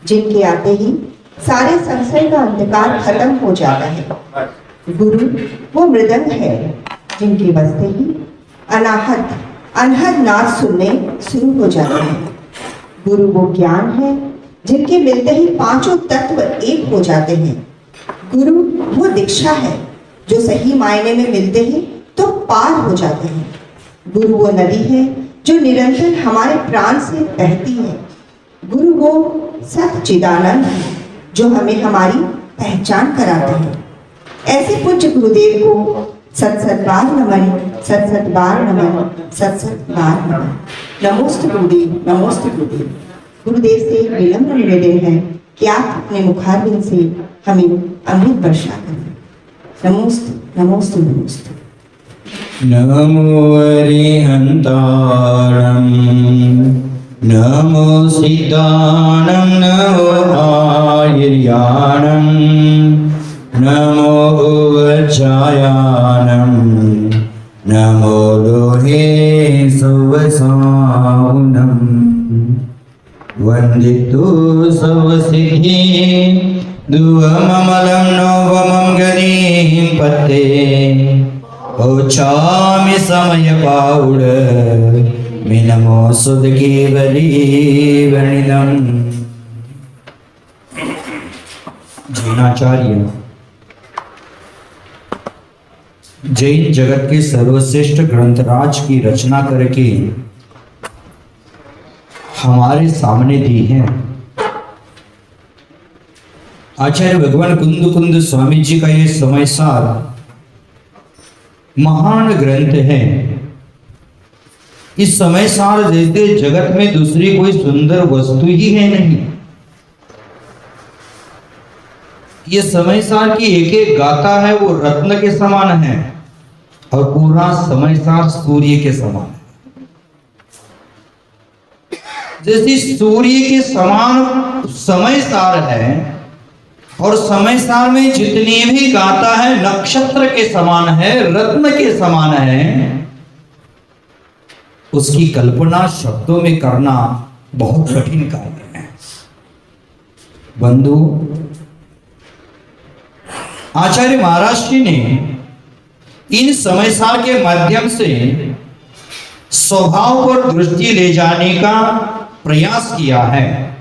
जिनके आते ही सारे संशय का अंधकार खत्म हो जाता है। गुरु वो मृदंग है जिनके बजते ही अनाहत अनहद नाद सुनने शुरू हो जाते हैं। गुरु वो ज्ञान है जिनके मिलते ही पांचों तत्व एक हो जाते हैं। गुरु वो दीक्षा है जो सही मायने में मिलते ही तो पार हो जाते हैं। गुरु वो नदी है जो निरंतर हमारे प्राण से बहती है। गुरु वो सच्चिदानंद है जो हमें हमारी पहचान कराते हैं। ऐसे पूज्य गुरुदेव को सत सत बार नमन, सत सत बार नमन, सत सत बार नमन। नमोस्तु गुरुदेव, नमोस्तु गुरुदेव। गुरुदेव से विनम्र निवेदन है कि आप अपने मुखारबिंद से हमें अमृत वर्षा करें। नमोस्तु, नमोस्तु, नमोस्तु। नमो अरिहंतारं, नमो सिद्धानं, नमो आयर्याणं, नमो उच्चायानं, नमो लोहे सुवसावनं। वंदितु सर्वसिद्धि दुवममलं नवमं गणिं पते। ओछामि समय पाउड मिनमो सुध केवली वणिदम। जैनाचार्य जैन जगत के सर्वश्रेष्ठ ग्रंथराज की रचना करके हमारे सामने दी है। आचार्य भगवान कुंद कुंद स्वामी जी का ये समय सार महान ग्रंथ है। इस समय सार जैसे जगत में दूसरी कोई सुंदर वस्तु ही है नहीं। ये समय सार की एक एक गाथा है वो रत्न के समान है और पूरा समय सार सूर्य के समान है। जैसे सूर्य के समान समय सार है और समय सार में जितनी भी गाथा है नक्षत्र के समान है, रत्न के समान है। उसकी कल्पना शब्दों में करना बहुत कठिन कार्य है। बंधु, आचार्य महाराज जी ने इन समय सार के माध्यम से स्वभाव पर दृष्टि ले जाने का प्रयास किया है।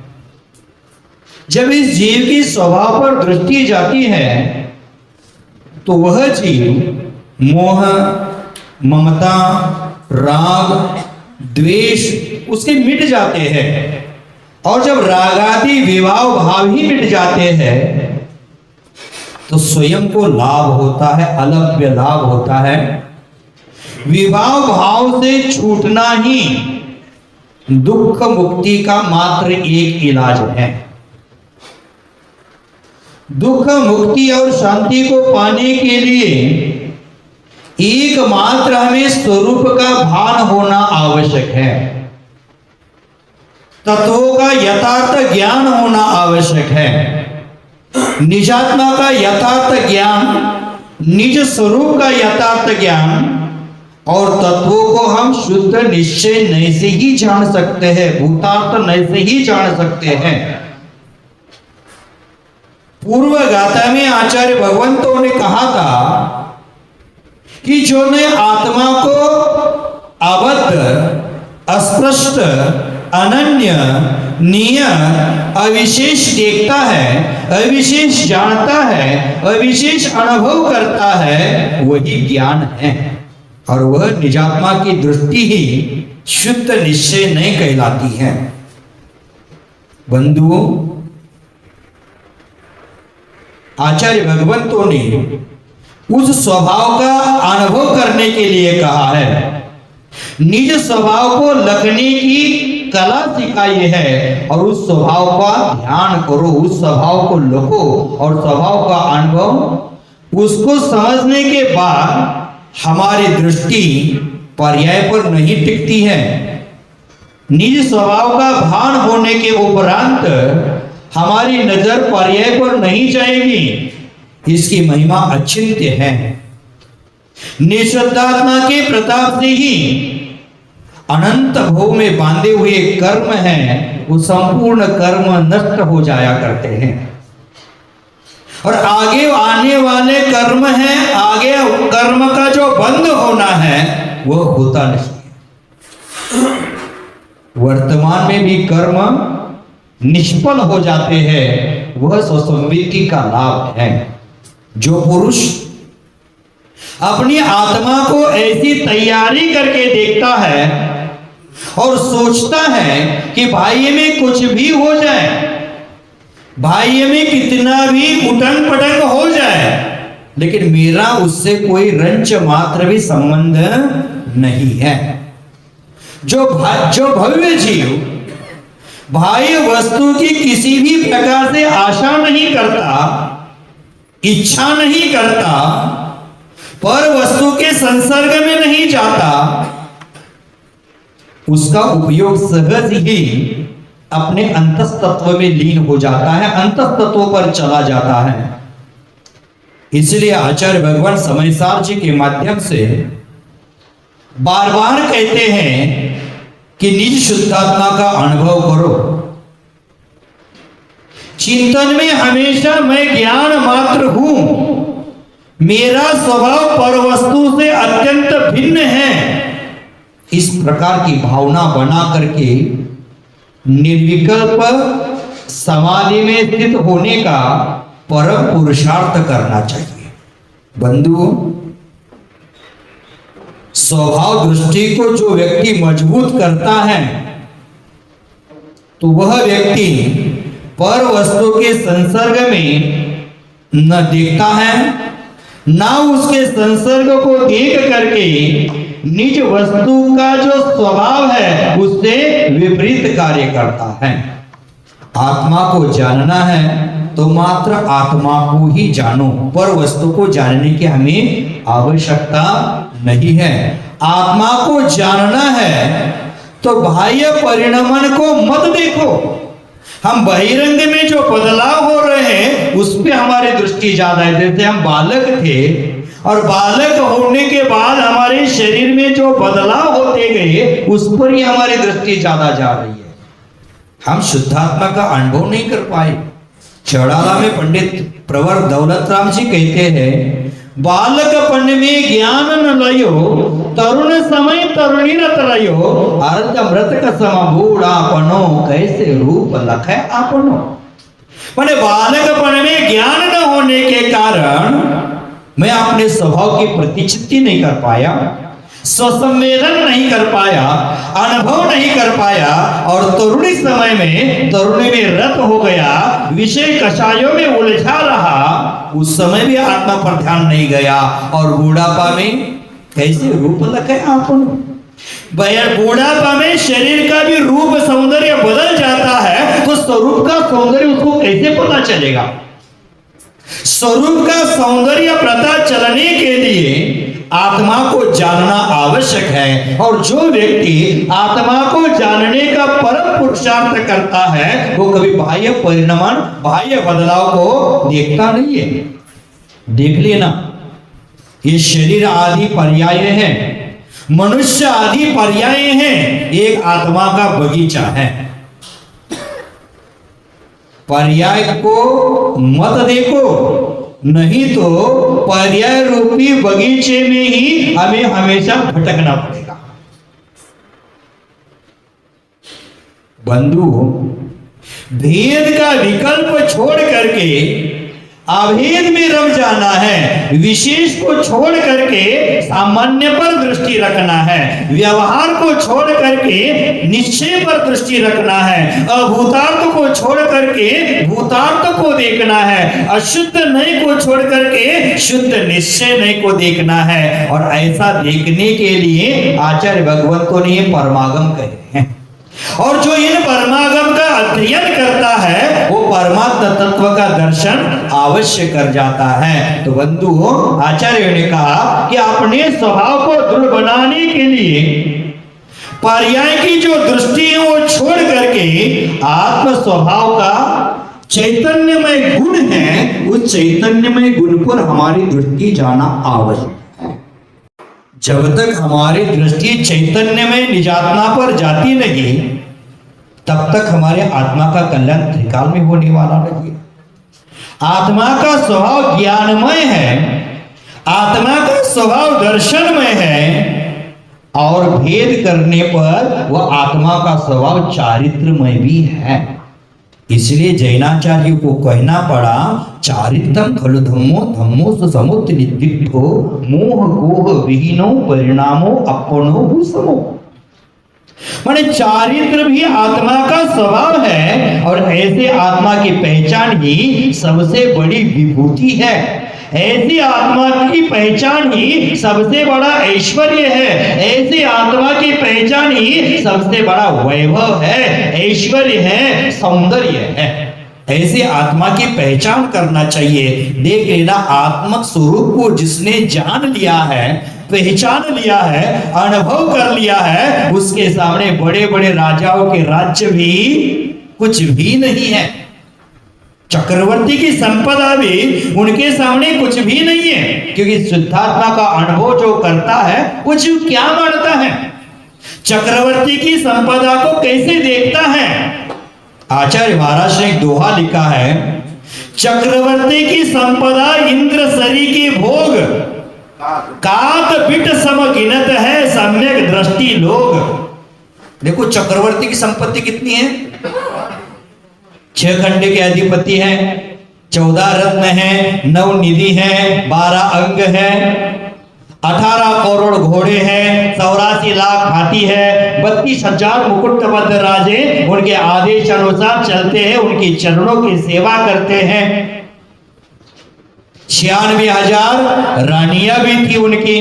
जब इस जीव की स्वभाव पर दृष्टि जाती है तो वह जीव मोह, ममता, राग, द्वेष उसके मिट जाते हैं। और जब रागादि विभाव भाव ही मिट जाते हैं तो स्वयं को लाभ होता है, अलभ्य लाभ होता है। विभाव भाव से छूटना ही दुख मुक्ति का मात्र एक इलाज है। दुख मुक्ति और शांति को पाने के लिए एकमात्र हमें स्वरूप का भान होना आवश्यक है। तत्वों का यथार्थ ज्ञान होना आवश्यक है। निजात्मा का यथार्थ ज्ञान, निज स्वरूप का यथार्थ ज्ञान और तत्वों को हम शुद्ध निश्चय नहीं से ही जान सकते हैं, भूतार्थ नहीं से ही जान सकते हैं। पूर्व गाथा में आचार्य भगवंतों ने कहा था कि जो ने आत्मा को अबद्ध, अस्पष्ट, अनन्य, निय, अविशेष देखता है, अविशेष जानता है, अविशेष अनुभव करता है, वही ज्ञान है। और वह निजात्मा की दृष्टि ही शुद्ध निश्चय नहीं कहलाती है। बंधुओं, आचार्य भगवंतों ने उस स्वभाव का अनुभव करने के लिए कहा है। निज स्वभाव को लखने की कला सिखाई है और उस स्वभाव का ध्यान करो, उस स्वभाव को लखो और स्वभाव का अनुभव उसको समझने के बाद हमारी दृष्टि पर्याय पर नहीं टिकती है। निज स्वभाव का भान होने के उपरांत हमारी नजर पर्याय पर नहीं जाएगी। इसकी महिमा अचिंत्य है। निःशब्दात्मा के प्रताप से ही अनंत भोग में बांधे हुए कर्म हैं, वो संपूर्ण कर्म नष्ट हो जाया करते हैं। और आगे आने वाले कर्म हैं, आगे कर्म का जो बंद होना है वो होता नहीं। वर्तमान में भी कर्म निष्फल हो जाते हैं, वह स्वसंवेदी का लाभ है। जो पुरुष अपनी आत्मा को ऐसी तैयारी करके देखता है और सोचता है कि भाई में कुछ भी हो जाए, भाई में कितना भी उटंग पटंग हो जाए, लेकिन मेरा उससे कोई रंच मात्र भी संबंध नहीं है। जो भव्य जीव बाह्य वस्तु की किसी भी प्रकार से आशा नहीं करता, इच्छा नहीं करता, पर वस्तु के संसर्ग में नहीं जाता, उसका उपयोग सहज ही अपने अंतस्तत्व में लीन हो जाता है, अंतस्तत्व पर चला जाता है। इसलिए आचार्य भगवान समयसार जी के माध्यम से बार बार कहते हैं कि निज शुद्धात्मा का अनुभव करो। चिंतन में हमेशा मैं ज्ञान मात्र हूं, मेरा स्वभाव पर वस्तु से अत्यंत भिन्न है, इस प्रकार की भावना बना करके निर्विकल्प समाधि में स्थित होने का परम पुरुषार्थ करना चाहिए। बंधुओं, स्वभाव दृष्टि को जो व्यक्ति मजबूत करता है तो वह व्यक्ति पर वस्तु के संसर्ग में न देखता है, ना उसके संसर्ग को देख करके निज वस्तु का जो स्वभाव है उससे विपरीत कार्य करता है। आत्मा को जानना है तो मात्र आत्मा को ही जानो, पर वस्तु को जानने की हमें आवश्यकता नहीं है। आत्मा को जानना है तो बाह्य परिणामन को मत देखो। हम बहिरंग में जो बदलाव हो रहे हैं उस पे हमारी दृष्टि ज्यादा है। जैसे हम बालक थे और बालक होने के बाद हमारे शरीर में जो बदलाव होते गए उस पर ही हमारी दृष्टि ज्यादा जा रही है। हम शुद्धात्मा का अनुभव नहीं कर पाए। चौड़ाला में पंडित प्रवर दौलत राम जी कहते हैं, बालकपन में ज्ञान न लयो, तरुण समय तरुणी रत लयो, अर्ध मृतक सम बूढ़ापनो, कैसे रूप लखे आपनो। माने बालकपन में ज्ञान न होने के कारण मैं अपने स्वभाव की प्रतिचित्ति नहीं कर पाया, स्वसंवेदन नहीं कर पाया, अनुभव नहीं कर पाया, और तरुणी समय में तरुणी में रत हो गया, विषय कषायों में उलझा रहा, उस समय भी आत्मा पर ध्यान नहीं गया, और बूढ़ापा में कैसे रूप लखे आपनो। बूढ़ापा में शरीर का भी रूप सौंदर्य बदल जाता है, तो स्वरूप का सौंदर्य उसको कैसे पता चलेगा। स्वरूप का सौंदर्य पता चलने के लिए आत्मा को जानना आवश्यक है, और जो व्यक्ति आत्मा को जानने का परम पुरुषार्थ करता है वो कभी बाह्य परिणाम, बाह्य बदलाव को देखता नहीं है। देख लेना, ये शरीर आदि पर्याय है, मनुष्य आदि पर्याय हैं, एक आत्मा का बगीचा है। पर्याय को मत देखो, नहीं तो पर्याय रूपी बगीचे में ही हमें हमेशा भटकना पड़ेगा। बंधु, भेद का विकल्प छोड़ करके अभेद में रम जाना है, विशेष को छोड़ करके सामान्य पर दृष्टि रखना है, व्यवहार को छोड़ करके निश्चय पर दृष्टि रखना है, अभूतार्थ को छोड़ करके भूतार्थ को देखना है, अशुद्ध नय को छोड़ करके शुद्ध निश्चय नय को देखना है। और ऐसा देखने के लिए आचार्य भगवंतों ने परमागम कहे हैं, और जो इन परमागम का अध्ययन करता है वो परमात्मा तत्व का दर्शन अवश्य कर जाता है। तो बंधुओं, आचार्य ने कहा कि अपने स्वभाव को दृढ़ बनाने के लिए पर्याय की जो दृष्टि है वो छोड़ करके आत्म स्वभाव का चैतन्यमय गुण है, उस चैतन्यमय गुण पर हमारी दृष्टि जाना आवश्यक है। जब तक हमारी दृष्टि चैतन्य में निजात्मा पर जाती नहीं, तब तक हमारे आत्मा का कल्याण त्रिकाल में होने वाला नहीं। आत्मा का स्वभाव ज्ञानमय है, आत्मा का स्वभाव दर्शनमय है, और भेद करने पर वह आत्मा का स्वभाव चारित्रमय भी है। इसलिए जैनाचार्य को कहना पड़ा, चारित्रम खलु धम्मो धम्मो सुसमुत नित्यो मोह कोह विहीनो परिणामो अपनो समो। माने चारित्र भी आत्मा का स्वभाव है, और ऐसे आत्मा की पहचान ही सबसे बड़ी विभूति है। ऐसी आत्मा की पहचान ही सबसे बड़ा ऐश्वर्य है। ऐसी आत्मा की पहचान ही सबसे बड़ा वैभव है, ऐश्वर्य है, सौंदर्य है। ऐसी आत्मा की पहचान करना चाहिए। देख लेना, आत्मक स्वरूप को जिसने जान लिया है, पहचान लिया है, अनुभव कर लिया है, उसके सामने बड़े बड़े राजाओं के राज्य भी कुछ भी नहीं है। चक्रवर्ती की संपदा भी उनके सामने कुछ भी नहीं है, क्योंकि शुद्धात्मा का अनुभव जो करता है वो जीव क्या मानता है, चक्रवर्ती की संपदा को कैसे देखता है। आचार्य महाराज ने एक दोहा लिखा है, चक्रवर्ती की संपदा इंद्र सरी के भोग, काक बिट सम गिनत है सम्यक दृष्टि लोग। देखो चक्रवर्ती की संपत्ति कितनी है, 6 खंडे के अधिपति हैं, 14 रत्न हैं, 9 निधि हैं, 12 अंग हैं, 18 करोड़ घोड़े हैं, 84 लाख हाथी है, 32,000 मुकुटबद्ध राजे उनके आदेश अनुसार चलते हैं, उनकी चरणों की सेवा करते हैं। 96,000 रानियां भी थी उनकी।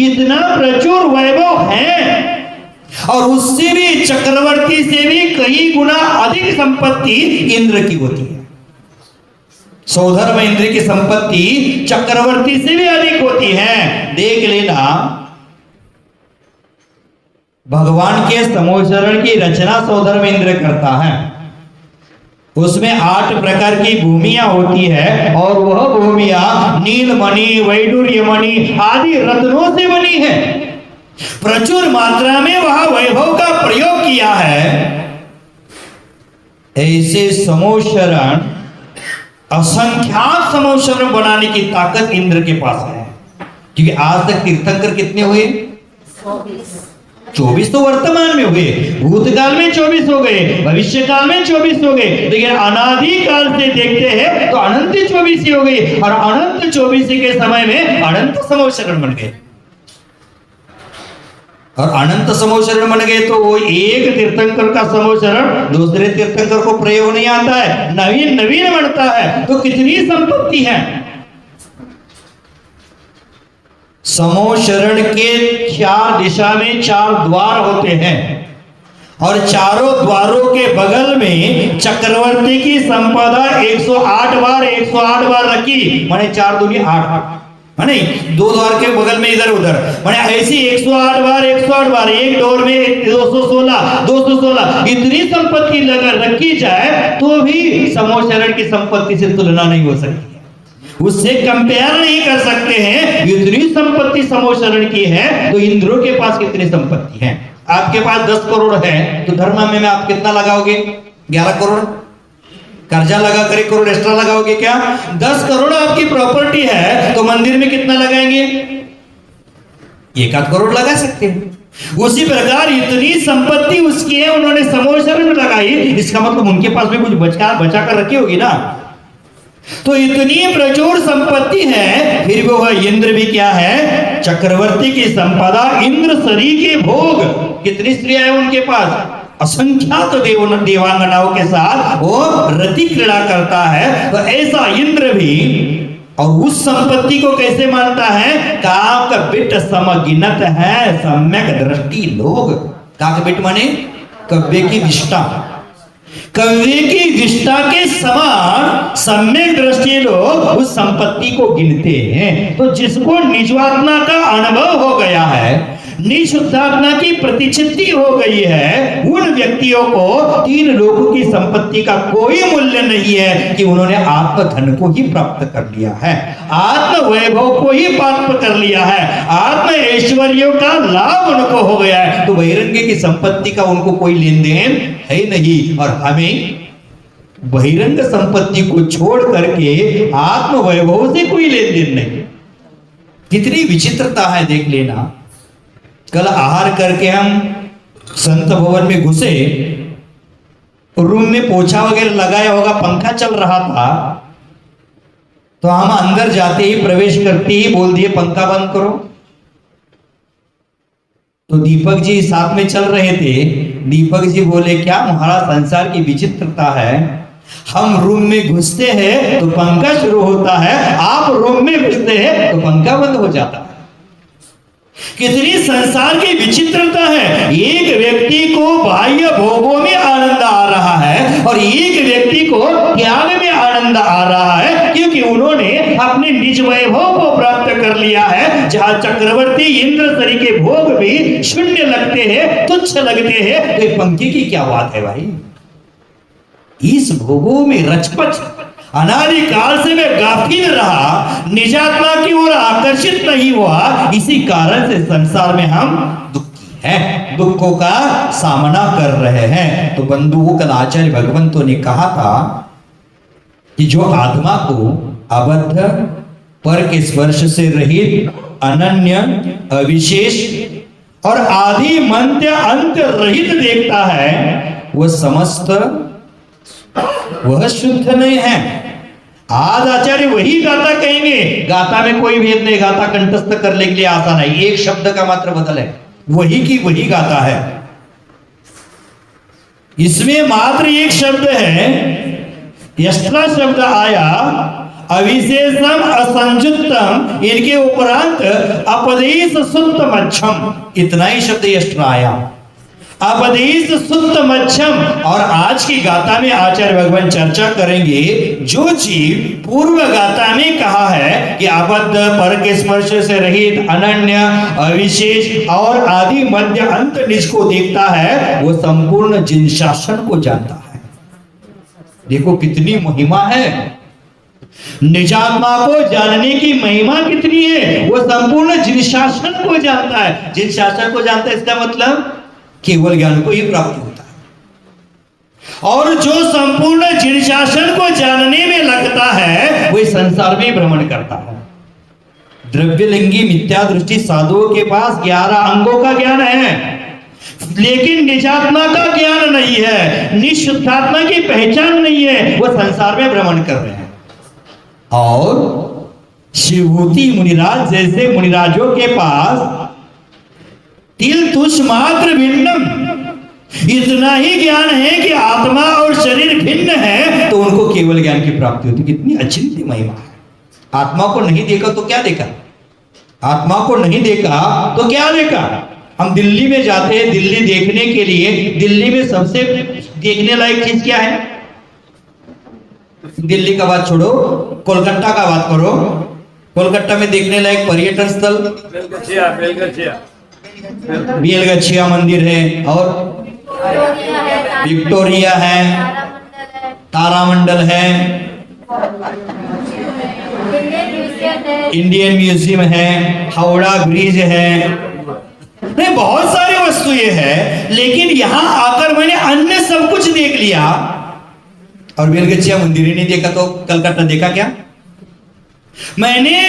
इतना प्रचुर वैभव है, और उससे भी, चक्रवर्ती से भी कई गुना अधिक संपत्ति इंद्र की होती है। सौधर्म इंद्र की संपत्ति चक्रवर्ती से भी अधिक होती है। देख लेना, भगवान के समोचरण की रचना सौधर्म इंद्र करता है। उसमें 8 प्रकार की भूमियां होती है, और वह भूमियां नीलमणि, वैडूर्यमणि आदि रत्नों से बनी है। प्रचुर मात्रा में वह वैभव का प्रयोग किया है। ऐसे समोशरण, असंख्यात समोशरण बनाने की ताकत इंद्र के पास है। क्योंकि आज तक तीर्थंकर कितने हुए? 24 तो वर्तमान में हुए, भूतकाल में 24 हो गए, भविष्य काल में 24 हो गए, लेकिन अनादि काल से देखते हैं तो अनंत 24 हो गई, और अनंत 24 के समय में अनंत समोशरण बन गए। और अनंत समोशरण बन गए तो वो एक तीर्थंकर का समोशरण दूसरे तीर्थंकर को प्रयोग नहीं आता है, नवीन नवीन बनता है। तो कितनी संपत्ति है। समोशरण के 4 दिशा में 4 द्वार होते हैं, और चारों द्वारों के बगल में चक्रवर्ती की संपदा 108 बार रखी, माने 4 दूनी 8, माने 2 द्वार के बगल में इधर उधर, माने ऐसी 108 बार, एक डोर में 216 इतनी संपत्ति लगा रखी जाए तो भी समोशरण की संपत्ति से तुलना नहीं हो सकती, उससे कंपेयर नहीं कर सकते हैं। इतनी संपत्ति समोशरण की है, तो इंद्रों के पास कितनी संपत्ति है। आपके पास 10 करोड़ है, तो धर्म में आप कितना लगाओगे? 11 करोड़ कर्जा लगा कर 1 करोड़ एक्स्ट्रा लगाओगे क्या? 10 करोड़ आपकी प्रॉपर्टी है, तो मंदिर में कितना लगाएंगे? 1 करोड़ लगा सकते हैं। उसी प्रकार इतनी संपत्ति उसकी है, उन्होंने समोशरण में लगाई, इसका मतलब उनके पास भी कुछ बचा कर रखी होगी ना। तो इतनी प्रचुर संपत्ति है, फिर भी वह इंद्र भी क्या है? चक्रवर्ती की संपदा, इंद्र सरी के भोग। कितनी स्त्रियां हैं उनके पास? असंख्यात देवांगनाओं के साथ वो रति क्रीड़ा करता है। तो ऐसा इंद्र भी, और उस संपत्ति को कैसे मानता है? काक बिट समगिनत है सम्यक दृष्टि लोग। काक बिट माने कव्य की विष्ठा, कव्य की विष्ठा के समान सम्यक दृष्टि लोग उस संपत्ति को गिनते हैं। तो जिसको निजात्मा का अनुभव हो गया है, निःशुद्धात्मा की प्रतिचित्ति हो गई है, उन व्यक्तियों को तीन लोगों की संपत्ति का कोई मूल्य नहीं है कि उन्होंने आत्मधन को ही प्राप्त कर लिया है, आत्म वैभव को ही प्राप्त कर लिया है, आत्म ऐश्वर्यों का लाभ उनको हो गया है। तो बहिरंग की संपत्ति का उनको कोई लेन देन है नहीं, और हमें बहिरंग संपत्ति को छोड़ करके आत्म वैभव से कोई लेन देन नहीं। कितनी विचित्रता है देख लेना। कल आहार करके हम संत भवन में घुसे, रूम में पोछा वगैरह लगाया होगा, पंखा चल रहा था, तो हम अंदर जाते ही प्रवेश करते ही बोल दिए पंखा बंद करो। तो दीपक जी साथ में चल रहे थे, दीपक जी बोले क्या महाराज संसार की विचित्रता है, हम रूम में घुसते हैं तो पंखा शुरू होता है, आप रूम में घुसते हैं तो पंखा बंद हो जाता है। कितनी संसार की विचित्रता है। एक व्यक्ति को बाह्य भोगों में आनंद आ रहा है और एक व्यक्ति को त्याग में आनंद आ रहा है, क्योंकि उन्होंने अपने निज वैभव को प्राप्त कर लिया है। जहां चक्रवर्ती इंद्र सरी के भोग भी शून्य लगते हैं, तुच्छ लगते हैं, तो पंखे की क्या बात है भाई। इस भोगों में रचपच अनादिकाल से मैं गाफिल रहा, निजात्मा की ओर आकर्षित नहीं हुआ, इसी कारण से संसार में हम दुखी हैं, दुखों का सामना कर रहे हैं। तो बंधुओं, कल आचार्य भगवंतों ने कहा था कि जो आत्मा को अबद्ध, पर के स्पर्श से रहित, अनन्य, अविशेष और आदि मध्य अंत रहित देखता है, वह समस्त, वह शुद्ध नहीं है। आज आचार्य वही गाता कहेंगे, गाता में कोई भेद नहीं, गाता कंठस्थ करने के लिए आसान है, एक शब्द का मात्र बदल है, वही की वही गाता है। इसमें मात्र एक शब्द है, यस्त्रा शब्द आया, अविशेषम असंजुत्तम, इनके उपरांत अपदेश सुत्त मच्छम, इतना ही शब्द यस्त्रा आया, अपदेश सुत्त मच्छम। और आज की गाथा में आचार्य भगवान चर्चा करेंगे, जो जीव पूर्व गाथा में कहा है कि अबद्ध, पर के स्पर्श से रहित, अनन्य, अविशेष और आदि मध्य अंत निज को देखता है, वो संपूर्ण जिन शासन को जानता है। देखो कितनी महिमा है, निजात्मा को जानने की महिमा कितनी है। वो संपूर्ण जिन शासन को जानता है, जिन शासन को जानता है, इसका मतलब केवल ज्ञान को ही प्राप्त होता है। और जो संपूर्ण जिन शासन को जानने में लगता है, वही संसार में भ्रमण करता है। द्रव्यलिंगी मिथ्या दृष्टि साधुओं के पास 11 अंगों का ज्ञान है, लेकिन निजात्मा का ज्ञान नहीं है, निःशुद्धात्मा की पहचान नहीं है, वो संसार में भ्रमण कर रहे हैं। और शिवभूति मुनिराज जैसे मुनिराजों के पास तिल तुष मात्र भिन्नम, इतना ही ज्ञान है कि आत्मा और शरीर भिन्न है, तो उनको केवल ज्ञान की प्राप्ति होती। कितनी अच्छी महिमा है। आत्मा को नहीं देखा तो क्या देखा, आत्मा को नहीं देखा तो क्या देखा। हम दिल्ली में जाते हैं दिल्ली देखने के लिए, दिल्ली में सबसे देखने लायक चीज क्या है। दिल्ली का बात छोड़ो, कोलकाता का बात करो। कोलकाता में देखने लायक पर्यटन स्थल बेलगछिया मंदिर है, और विक्टोरिया है, तारामंडल है, इंडियन म्यूजियम है, हावड़ा ब्रिज है, नहीं बहुत सारी वस्तुएं हैं। लेकिन यहां आकर मैंने अन्य सब कुछ देख लिया और बेलगछिया मंदिर ही नहीं देखा, तो कलकत्ता देखा क्या। मैंने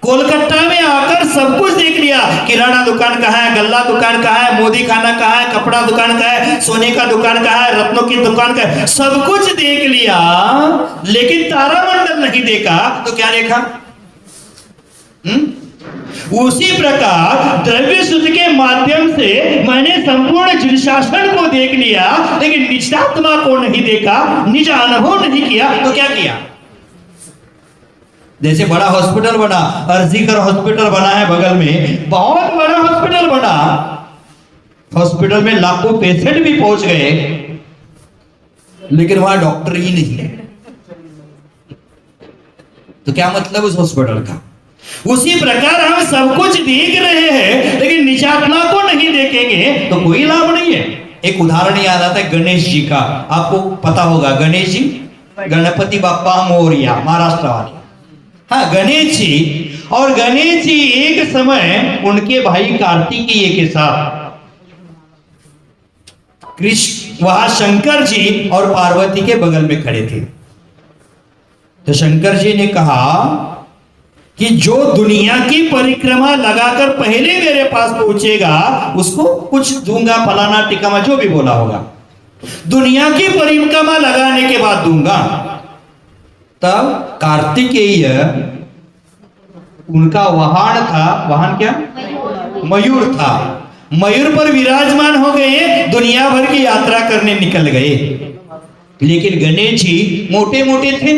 कोलकाता में आकर सब कुछ देख लिया, किराना दुकान कहाँ है, गल्ला दुकान कहाँ है, मोदी खाना कहाँ है, कपड़ा दुकान कहाँ है, सोने का दुकान कहाँ है, रत्नों की दुकान कहाँ है, सब कुछ देख लिया, लेकिन तारामंडल नहीं देखा। तो क्या देखा। उसी प्रकार द्रव्य शुद्ध के माध्यम से मैंने संपूर्ण जिन शासन को देख लिया, लेकिन निजात्मा को नहीं देखा, निज अनुभव नहीं किया। तो क्या किया। जैसे बड़ा हॉस्पिटल बना, अर्जीकर हॉस्पिटल बना है बगल में, बहुत बड़ा हॉस्पिटल बना, हॉस्पिटल में लाखों पेशेंट भी पहुंच गए, लेकिन वहां डॉक्टर ही नहीं है। तो क्या मतलब उस हॉस्पिटल का। उसी प्रकार हम सब कुछ देख रहे हैं लेकिन निजात्मा को नहीं देखेंगे तो कोई लाभ नहीं है। एक उदाहरण याद आता है गणेश जी का, आपको पता होगा गणेश जी, गणपति बाप्पा मोरया, महाराष्ट्र वाले। हाँ, गणेश जी, और गणेश जी एक समय उनके भाई कार्तिकेय के साथ कृष्ण वहां शंकर जी और पार्वती के बगल में खड़े थे। तो शंकर जी ने कहा कि जो दुनिया की परिक्रमा लगाकर पहले मेरे पास पहुंचेगा उसको कुछ दूंगा, फलाना टिकामा जो भी बोला होगा, दुनिया की परिक्रमा लगाने के बाद दूंगा। तब कार्तिकेय उनका वाहन था, वाहन क्या? मयूर था। मयूर पर विराजमान हो गए, दुनिया भर की यात्रा करने निकल गए। लेकिन गणेश जी मोटे मोटे थे,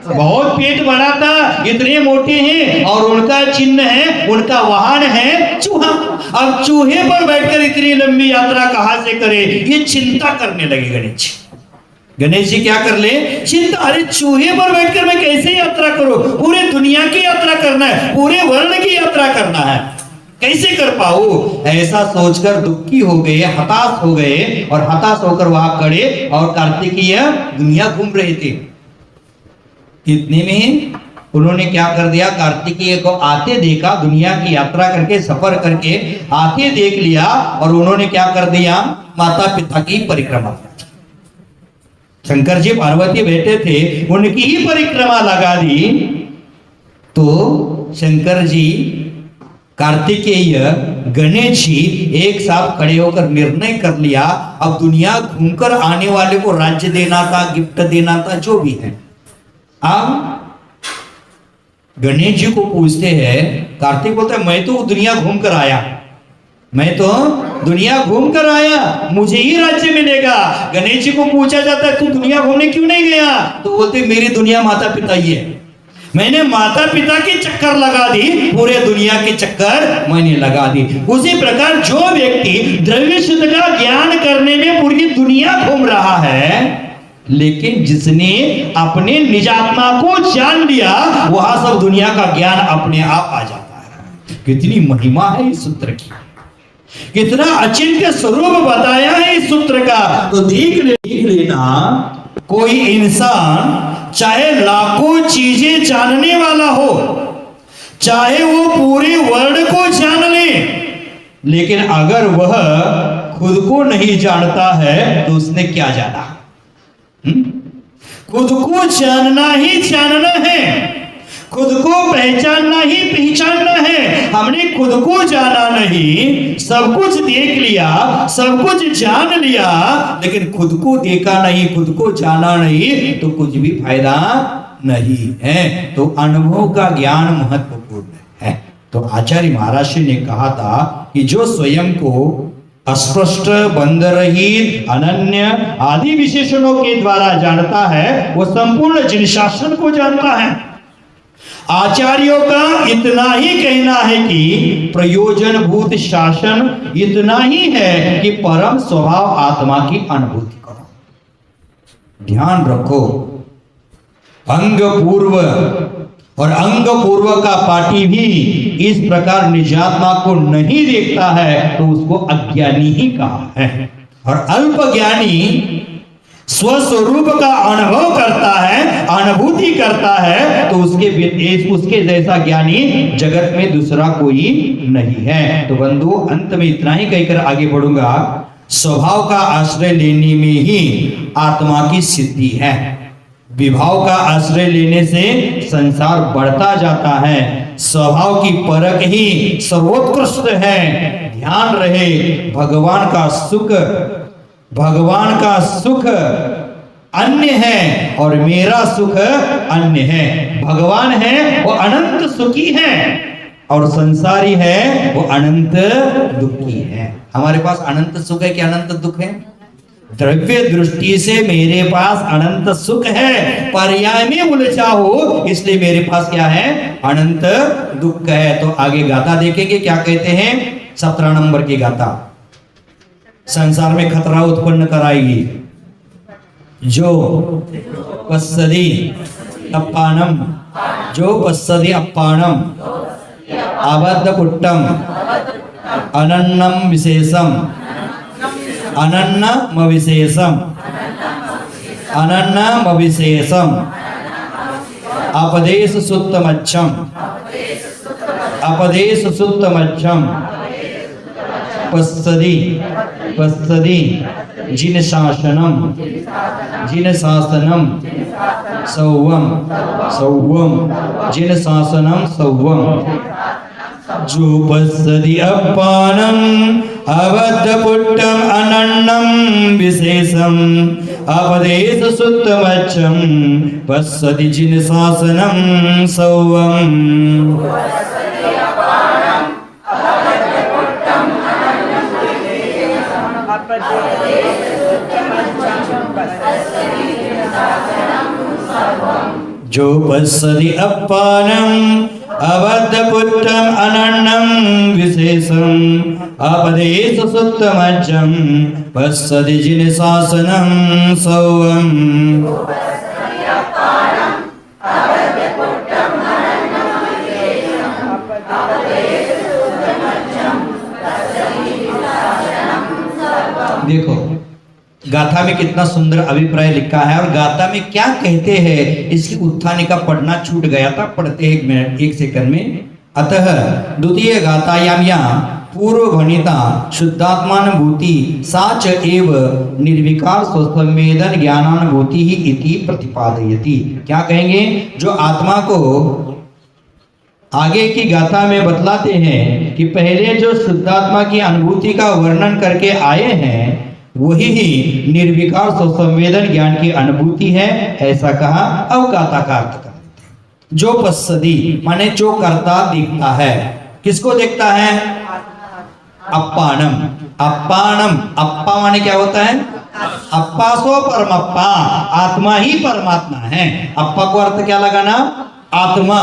बहुत पेट बड़ा था, इतने मोटे हैं, और उनका चिन्ह है, उनका वाहन है चूहा। अब चूहे पर बैठकर इतनी लंबी यात्रा कहां से करे, ये चिंता करने लगे गणेश जी। गणेश जी क्या कर ले? चिंता, अरे चूहे पर बैठकर मैं कैसे यात्रा करूं? पूरे दुनिया की यात्रा करना है, पूरे वर्ण की यात्रा करना है, कैसे कर पाऊं? ऐसा सोचकर दुखी हो गए, हताश हो गए, और हताश होकर वहां खड़े और कार्तिकेय दुनिया घूम रहे थे। इतने में उन्होंने क्या कर दिया, कार्तिकेय को आते देखा, दुनिया की यात्रा करके सफर करके आते देख लिया, और उन्होंने क्या कर दिया, माता पिता की परिक्रमा। शंकर जी पार्वती बैठे थे, उनकी ही परिक्रमा लगा दी। तो शंकर जी, कार्तिकेय, गणेश जी एक साथ खड़े होकर निर्णय कर लिया, अब दुनिया घूमकर आने वाले को राज्य देना था, गिफ्ट देना था, जो भी है। अब गणेश जी को पूछते हैं, कार्तिक बोलता है मैं तो दुनिया घूम कर आया, मैं तो दुनिया घूम कर आया, मुझे ही राज्य मिलेगा। गणेश जी को पूछा जाता है तू दुनिया घूमने क्यों नहीं गया? तो बोलते मेरी दुनिया माता पिता ही है, मैंने माता पिता के चक्कर लगा दी, पूरे दुनिया के चक्कर मैंने लगा दी। उसी प्रकार जो व्यक्ति द्रव्य शुद्ध का ज्ञान करने में पूरी दुनिया घूम रहा है, लेकिन जिसने अपने निजात्मा को जान लिया, वहां सब दुनिया का ज्ञान अपने आप आ जाता है। कितनी महिमा है इस सूत्र की, कितना अचिंत्य स्वरूप बताया है इस सूत्र का। तो देख लेना, कोई इंसान चाहे लाखों चीजें जानने वाला हो, चाहे वो पूरे वर्ल्ड को जान ले, लेकिन अगर वह खुद को नहीं जानता है तो उसने क्या जाना? खुद को जानना ही जानना है, खुद को पहचानना ही पहचानना है। हमने खुद को जाना नहीं, सब कुछ देख लिया, सब कुछ जान लिया, लेकिन खुद को देखा नहीं, खुद को जाना नहीं, तो कुछ भी फायदा नहीं है। तो अनुभव का ज्ञान महत्वपूर्ण है। तो आचार्य महाराज ने कहा था कि जो स्वयं को अस्पष्ट, बंधरहित, अनन्य आदि विशेषणों के द्वारा जानता है, वो संपूर्ण जिन शासन को जानता है। आचार्यों का इतना ही कहना है कि प्रयोजन भूत शासन इतना ही है कि परम स्वभाव आत्मा की अनुभूति करो। ध्यान रखो, अंग पूर्व और अंग पूर्व का पाटी भी इस प्रकार निजात्मा को नहीं देखता है तो उसको अज्ञानी ही कहा है। और अल्प ज्ञानी स्वस्वरूप का अनुभव करता है, अनुभूति करता है, तो उसके जैसा ज्ञानी जगत में दूसरा कोई नहीं है। तो बंधु, अंत में इतना ही कहकर आगे बढ़ूंगा। स्वभाव का आश्रय लेने में ही आत्मा की सिद्धि है। विभाव का आश्रय लेने से संसार बढ़ता जाता है। स्वभाव की परख ही सर्वोत्कृष्ट है। ध्यान रहे, भगवान का सुख अन्य है और मेरा सुख अन्य है। भगवान है वो अनंत सुखी है और संसारी है वो अनंत दुखी है। हमारे पास अनंत सुख है कि अनंत दुख है? द्रव्य दृष्टि से मेरे पास अनंत सुख है, पर्याय में उलझा हो इसलिए मेरे पास क्या है? अनंत दुख है। तो आगे गाथा देखेंगे क्या कहते हैं। 17 नंबर की गाथा संसार में खतरा उत्पन्न कराएगी। जो पश्यति अप्पानम, जो पश्यति अप्पानम अबद्ध पुट्टम अनन्नम विशेषम अनन्नम विशेषम अनन्नम विशेषम अपदेश सुत्तमच्छम अपदेश सुत्तमच्छम पස්සदी पස්සदी जिन शासनम सौवम सौवम जिन शासनम सौवम जो पස්සदी अपानम अबद्धपुट्टम अनन्नम विशेषम अपदेश सुत्तमच्छम पස්සदी जिन शासनम सौवम जो पස්සदी अपानम अबद्धपुट्टम अनन्नम विशेषम अपदेश सुत्तमच्छम पස්සदी जिन शासनम सौवम देखो गाथा में कितना सुंदर अभिप्राय लिखा है और गाथा में क्या कहते हैं इसकी उत्थानिका पढ़ना छूट गया था, पढ़ते हैं 1 मिनट 1 सेकंड में। अतः द्वितीय गाथायां पूर्व भणिता शुद्धात्मानुभूति साच एव निर्विकार स्वसंवेदन ज्ञानानुभूति ही इति प्रतिपादयति। क्या कहेंगे? जो आत्मा को आगे की गाथा में बतलाते हैं कि पहले जो शुद्धात्मा की अनुभूति का वर्णन करके आए हैं वही ही निर्विकार स्वसंवेदन ज्ञान की अनुभूति है, ऐसा कहा। अब गाथा का अर्थ कर देते हैं। जो पස්සदी माने जो करता दिखता है, किसको देखता है? अप्पानम अप्पानम अप्पा माने क्या होता है? अप्पा सो परमप्पा, आत्मा ही परमात्मा है। अप्पा को अर्थ क्या लगाना? आत्मा।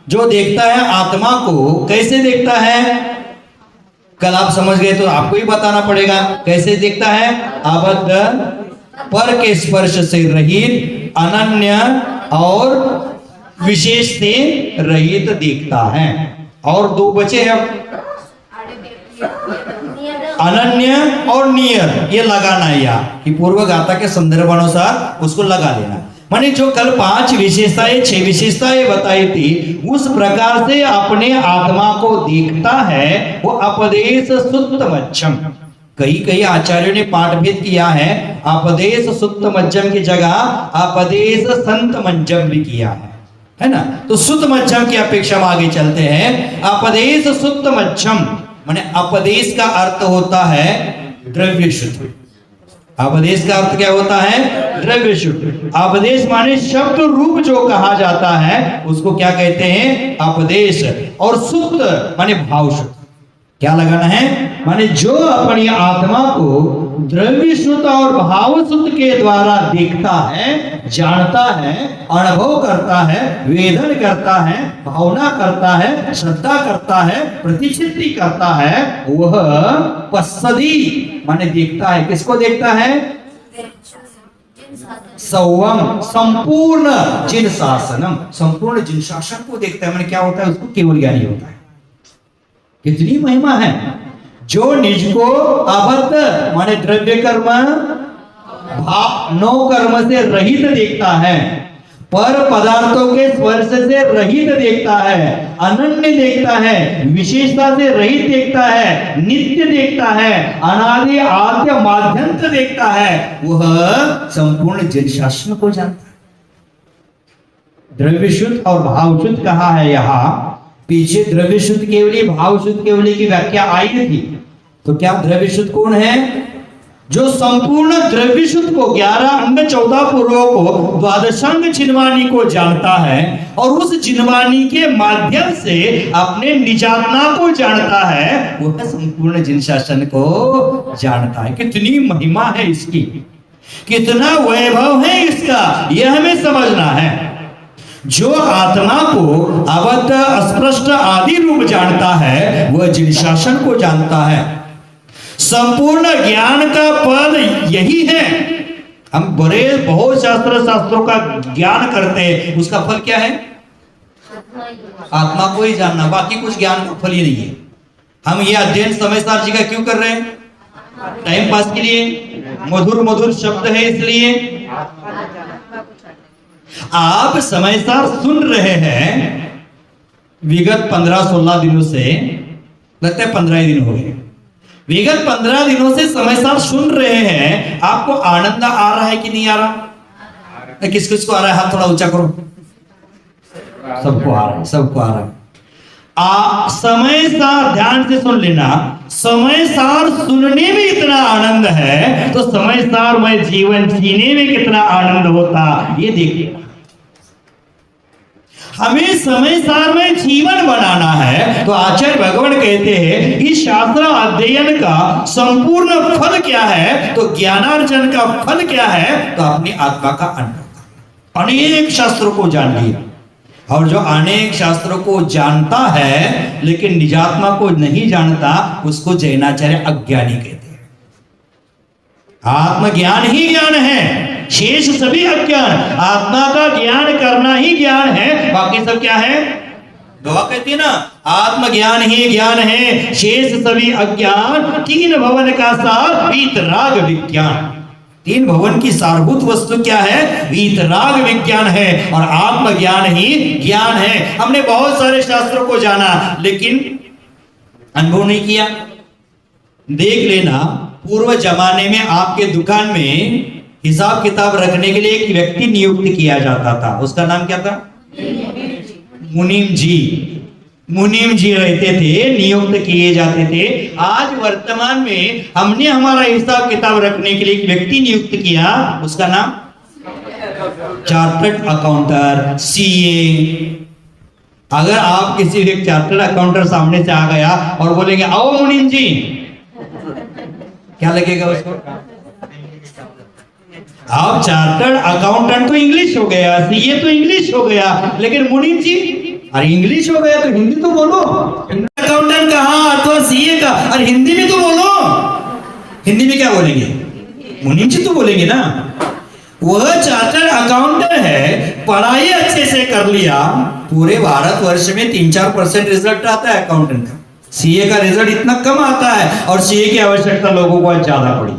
जो देखता है आत्मा को कैसे देखता है? कल आप समझ गए तो आपको ही बताना पड़ेगा कैसे देखता है। अबद्ध पर के स्पर्श से रहित, अनन्य और विशेष से रहित देखता है। और 2 बचे हैं, अनन्य और नियर, ये लगाना है या कि पूर्व गाथा के संदर्भ अनुसार उसको लगा लेना। माने जो कल 5 विशेषताएं 6 विशेषताएं बताई थी उस प्रकार से अपने आत्मा को देखता है वो अपदेश सुत्तमच्छम। कई आचार्यों ने पाठभेद किया है, अपदेश सुत्तमच्छम की जगह अपदेश संतमज्जम भी किया है ना। तो सुत्तमच्छम की अपेक्षा हम आगे चलते हैं। अपदेश सुत्तमच्छम माने अपदेश का अर्थ होता है द्रव्य शुद्ध। अपदेश का अर्थ क्या होता है? द्रव्य शुद्ध। अपदेश माने शब्द रूप जो कहा जाता है उसको क्या कहते हैं? अपदेश। और शुद्ध माने भाव शुद्ध। क्या लगाना है? माने जो अपनी आत्मा को द्रव्य शुद्ध और भाव शुद्ध के द्वारा देखता है, जानता है, अनुभव करता है, वेदन करता है, भावना करता है, श्रद्धा करता है, प्रतिचित्ति करता है, वह पස්සदी माने देखता है। किसको देखता है? सौवम संपूर्ण जिन शासनम, संपूर्ण जिन शासन को देखता है। माने क्या होता है? उसको केवल ज्ञानी होता है। कितनी महिमा है। जो निज को अबद्ध माने द्रव्य कर्म भाव नो कर्म से रहित देखता है, पर पदार्थों के स्पर्श से रहित देखता है, अनन्य देखता है, विशेषता से रहित देखता है, नित्य देखता है, अनादि आद्य माध्यंत देखता है, वह संपूर्ण जन शासन को जानता है। द्रव्य शुद्ध और भाव शुद्ध कहा है। यहाँ पीछे द्रव्य शुद्ध केवली भाव शुद्ध केवली की व्याख्या आई थी। तो क्या द्रव्य शुद्ध कौन है? जो संपूर्ण द्रव्य शुद्ध को 11 अंग 14 पूर्वों को द्वादशांग जिनवानी को जानता है और उस जिनवानी के माध्यम से अपने निजात्मा को जानता है, वह संपूर्ण जिन शासन को जानता है। कितनी महिमा है इसकी, कितना वैभव है इसका, यह हमें समझना है। जो आत्मा को अबद्ध अस्पष्ट आदि रूप जानता है वह जिन शासन को जानता है। संपूर्ण ज्ञान का पद यही है। हम बहुत शास्त्रों का ज्ञान करते हैं, उसका फल क्या है? आत्मा को ही जानना, बाकी कुछ ज्ञान का फल ही नहीं है। हम ये अध्ययन समय सार जी का क्यों कर रहे हैं? टाइम पास के लिए, मधुर मधुर शब्द है इसलिए। आप समय सार सुन रहे हैं विगत 15-16 दिनों से, लगता है 15 ही दिन हो गए। विगत 15 दिनों से समय सार सुन रहे हैं, आपको आनंद आ रहा है कि नहीं आ रहा? किस किस को आ रहा है? हाथ थोड़ा ऊंचा करो। सबको आ रहा है, सबको आ रहा है। समय सार ध्यान से सुन लेना। समय सार सुनने में इतना आनंद है तो समय सार में जीवन जीने में कितना आनंद होता ये देखिए। हमें समय सार में जीवन बनाना है तो आचार्य भगवान कहते हैं इस शास्त्र अध्ययन का संपूर्ण फल क्या है? तो ज्ञानार्जन का फल क्या है? तो अपनी आत्मा का अनुभव। अनेक शास्त्रों को जान लिया, और जो अनेक शास्त्रों को जानता है लेकिन निजात्मा को नहीं जानता उसको जैनाचार्य अज्ञानी कहते हैं। आत्मज्ञान ही ज्ञान है, शेष सभी अज्ञान। आत्मा का ज्ञान करना ही ज्ञान है, बाकी सब क्या है? गवा कहती है ना, आत्मज्ञान ही ज्ञान है, शेष सभी अज्ञान। तीन भवन का सार वीतराग विज्ञान। तीन भवन की सारभूत वस्तु क्या है? वीतराग विज्ञान है, और आत्मज्ञान ही ज्ञान है। हमने बहुत सारे शास्त्रों को जाना लेकिन अनुभव नहीं किया। देख लेना, पूर्व जमाने में आपके दुकान में हिसाब किताब रखने के लिए एक व्यक्ति नियुक्त किया जाता था। उसका नाम क्या था? मुनीम जी। मुनीम जी रहते थे, नियुक्त किए जाते थे। आज वर्तमान में हमने हमारा हिसाब किताब रखने के लिए एक व्यक्ति नियुक्त किया, उसका नाम चार्टर्ड अकाउंटर, सीए। अगर आप किसी भी चार्टर्ड अकाउंटर सामने से आ गया और बोलेंगे आओ मुनीम जी, क्या लगेगा उसको? आप चार्टर्ड अकाउंटेंट तो इंग्लिश हो गया, सीए तो इंग्लिश हो गया, लेकिन मुनीम जी अरे इंग्लिश हो गया तो हिंदी तो बोलो। अकाउंटेंट कहा अथवा सीए का, अरे हिंदी में तो बोलो। हिंदी में क्या बोलेंगे? मुनीम जी तो बोलेंगे ना। वह चार्टर्ड अकाउंटेंट है, पढ़ाई अच्छे से कर लिया, पूरे भारतवर्ष में 3-4% रिजल्ट आता है अकाउंटेंट का। सीए का रिजल्ट इतना कम आता है, और सीए की आवश्यकता लोगों को ज्यादा पड़ी,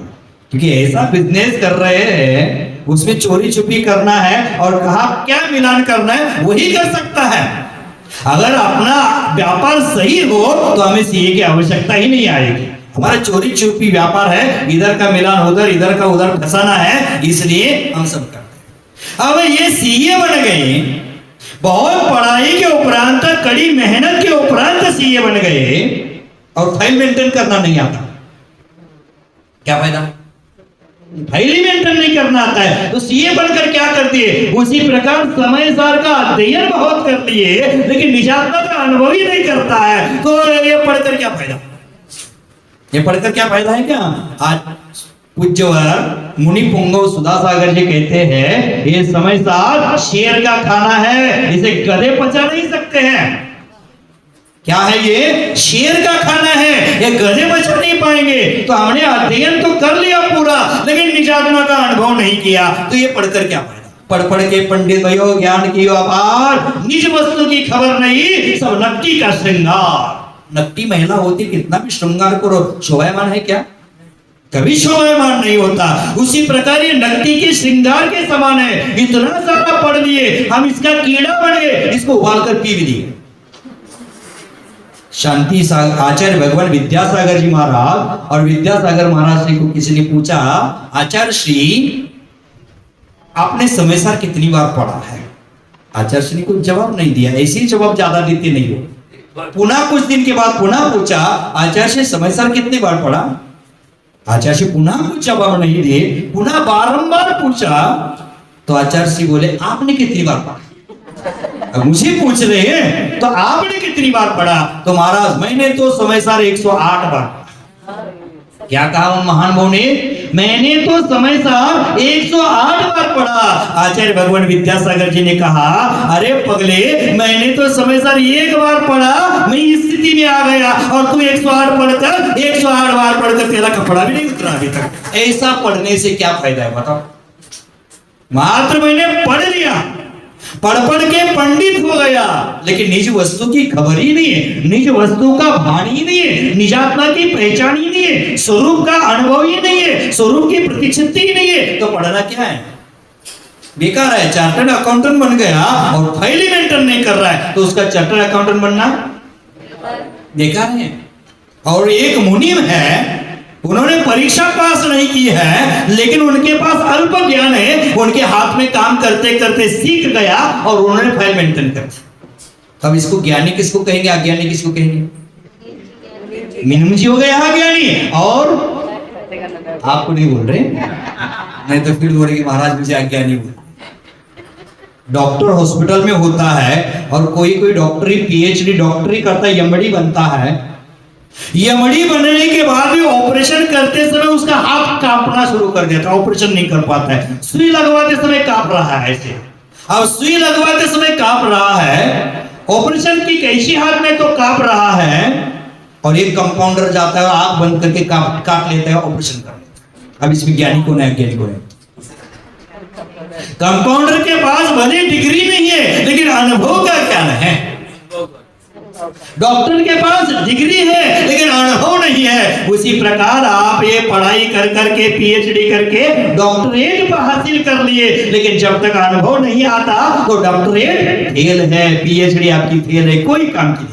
क्योंकि ऐसा बिजनेस कर रहे हैं उसमें चोरी छुपी करना है और कहा क्या मिलान करना है वही कर सकता है। अगर अपना व्यापार सही हो तो हमें सीए की आवश्यकता ही नहीं आएगी। हमारा चोरी छुपी व्यापार है, इधर का मिलान उधर, इधर का उधर फंसाना है, इसलिए हम सब करते हैं। अब ये सीए बन गए, बहुत पढ़ाई के उपरांत, कड़ी मेहनत के उपरांत सीए बन गए, और फाइल मेंटेन करना नहीं आता। क्या फायदा? फाइल ही मेंटेन नहीं करना आता है तो सीए बनकर क्या करती है? उसी प्रकार समय सार का अध्ययन बहुत करती है लेकिन निजात्मा का अनुभव ही नहीं करता है, तो ये पढ़कर क्या फायदा? ये पढ़कर क्या फायदा है? क्या आज पूज्यवर मुनि पुंगव सुधासागर जी कहते हैं ये समय सार शेर का खाना है, इसे गधे पचा नहीं सकते हैं। क्या है ये? शेर का खाना है, ये गधे बचा नहीं पाएंगे। तो हमने अध्ययन तो कर लिया पूरा लेकिन निजात्मा का अनुभव नहीं किया, तो ये पढ़कर क्या फायदा? पढ़ के पंडित भयो ज्ञान की अपार, निज वस्तु की खबर नहीं, सब नकटी का श्रृंगार। नकटी महिला होती कितना भी श्रृंगार करो, शोभायमान है क्या? कभी शोभायमान नहीं होता। उसी प्रकार ये नकटी के श्रृंगार के समान है। इतना सारा पढ़ लिए, हम इसका कीड़ा बन गए, इसको उबाल कर पी भी दिए। शांति सागर आचार्य भगवान विद्यासागर जी महाराज, और विद्यासागर महाराज जी को किसी ने पूछा आचार्य श्री आपने समय सार कितनी बार पढ़ा है? आचार्य श्री ने कुछ जवाब नहीं दिया, ऐसे ही जवाब ज्यादा देते नहीं हो। पुनः कुछ दिन के बाद पुनः पूछा आचार्य श्री समय सार कितनी बार पढ़ा? आचार्य श्री पुनः कुछ जवाब नहीं दिए, पुनः बारंबार पूछा तो आचार्य श्री बोले आपने कितनी बार पढ़ा? अब मुझे पूछ रहे हैं तो आपने कितनी बार पढ़ा? तो महाराज मैंने तो समय सार 108 बार। क्या कहा उन महान भाव ने? मैंने तो समय सार 108 बार पढ़ा। आचार्य भगवान विद्यासागर जी ने कहा अरे पगले, मैंने तो समय सार 1 बार पढ़ा, मैं इस स्थिति में आ गया, और तू 108 पढ़कर 108 बार पढ़कर तेरा कपड़ा भी नहीं उतरा अभी तक। ऐसा पढ़ने से क्या फायदा है बताओ? मात्र मैंने पढ़ लिया, पढ़ पढ़ के पंडित हो गया, लेकिन निज वस्तु की खबर ही नहीं है, निज वस्तु का भान ही नहीं है, निजात्मा की पहचान ही नहीं है, स्वरूप का अनुभव ही नहीं है, स्वरूप की प्रतिष्ठित ही नहीं है, तो पढ़ना क्या है? बेकार है। चार्टर्ड अकाउंटेंट बन गया और फाइल ही मेंटेन नहीं कर रहा है, तो उसका चार्टर्ड अकाउंटेंट बनना बेकार है। और एक मुनीम है, उन्होंने परीक्षा पास नहीं की है, लेकिन उनके पास अल्प ज्ञान है, उनके हाथ में काम करते करते सीख गया और उन्होंने फाइल मेंटेन कर दी। अब इसको ज्ञानी किसको कहेंगे, अज्ञानी किसको कहेंगे? मिनिमम जी हो गया अज्ञानी। और आपको नहीं बोल रहे, नहीं तो फिर बोल रहे कि महाराज मुझे अज्ञानी बोल। डॉक्टर हॉस्पिटल में होता है और कोई कोई डॉक्टरी पीएचडी डॉक्टरी करता है, एमडी बनता है। एमडी बनने के बाद भी ऑपरेशन करते समय उसका हाथ कांपना शुरू कर देता है, ऑपरेशन नहीं कर पाता है। सुई लगवाते समय कांप रहा है ऐसे। अब सुई लगवाते समय कांप रहा है, ऑपरेशन की कैसी हाथ में तो कांप रहा है, और एक कंपाउंडर जाता है और आंख बंद करके काट लेता है, ऑपरेशन कर लेता है। अब इसमें ज्ञानी कौन है, अज्ञानी कौन है? कंपाउंडर के पास भले डिग्री नहीं है, लेकिन अनुभव का ज्ञान है। डॉक्टर के पास डिग्री है, लेकिन अनुभव नहीं है। उसी प्रकार आप ये पढ़ाई कर करके पीएचडी करके डॉक्टरेट हासिल कर लिए, लेकिन जब तक अनुभव नहीं आता तो डॉक्टरेट फेल है, पीएचडी आपकी फेल है, कोई काम की नहीं।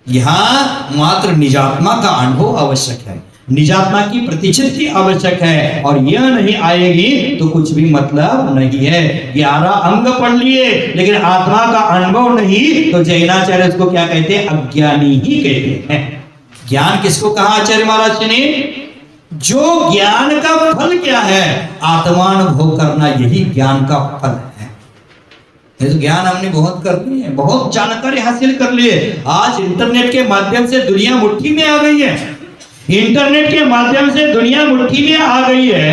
यहां मात्र निजात्मा का अनुभव आवश्यक है, निजात्मा की प्रतिष्ठित आवश्यक है, और यह नहीं आएगी तो कुछ भी मतलब नहीं है। 11 अंग पढ़ लिए लेकिन आत्मा का अनुभव नहीं, तो जैनाचार्य उसको क्या कहते हैं? अज्ञानी ही कहते हैं। ज्ञान किसको कहा आचार्य महाराज जी ने? जो ज्ञान का फल क्या है? आत्मानुभव करना, यही ज्ञान का फल है। ये तो ज्ञान हमने बहुत कर ली है, बहुत जानकारी हासिल कर ली है। आज इंटरनेट के माध्यम से दुनिया मुट्ठी में आ गई है, इंटरनेट के माध्यम से दुनिया मुट्ठी में आ गई है।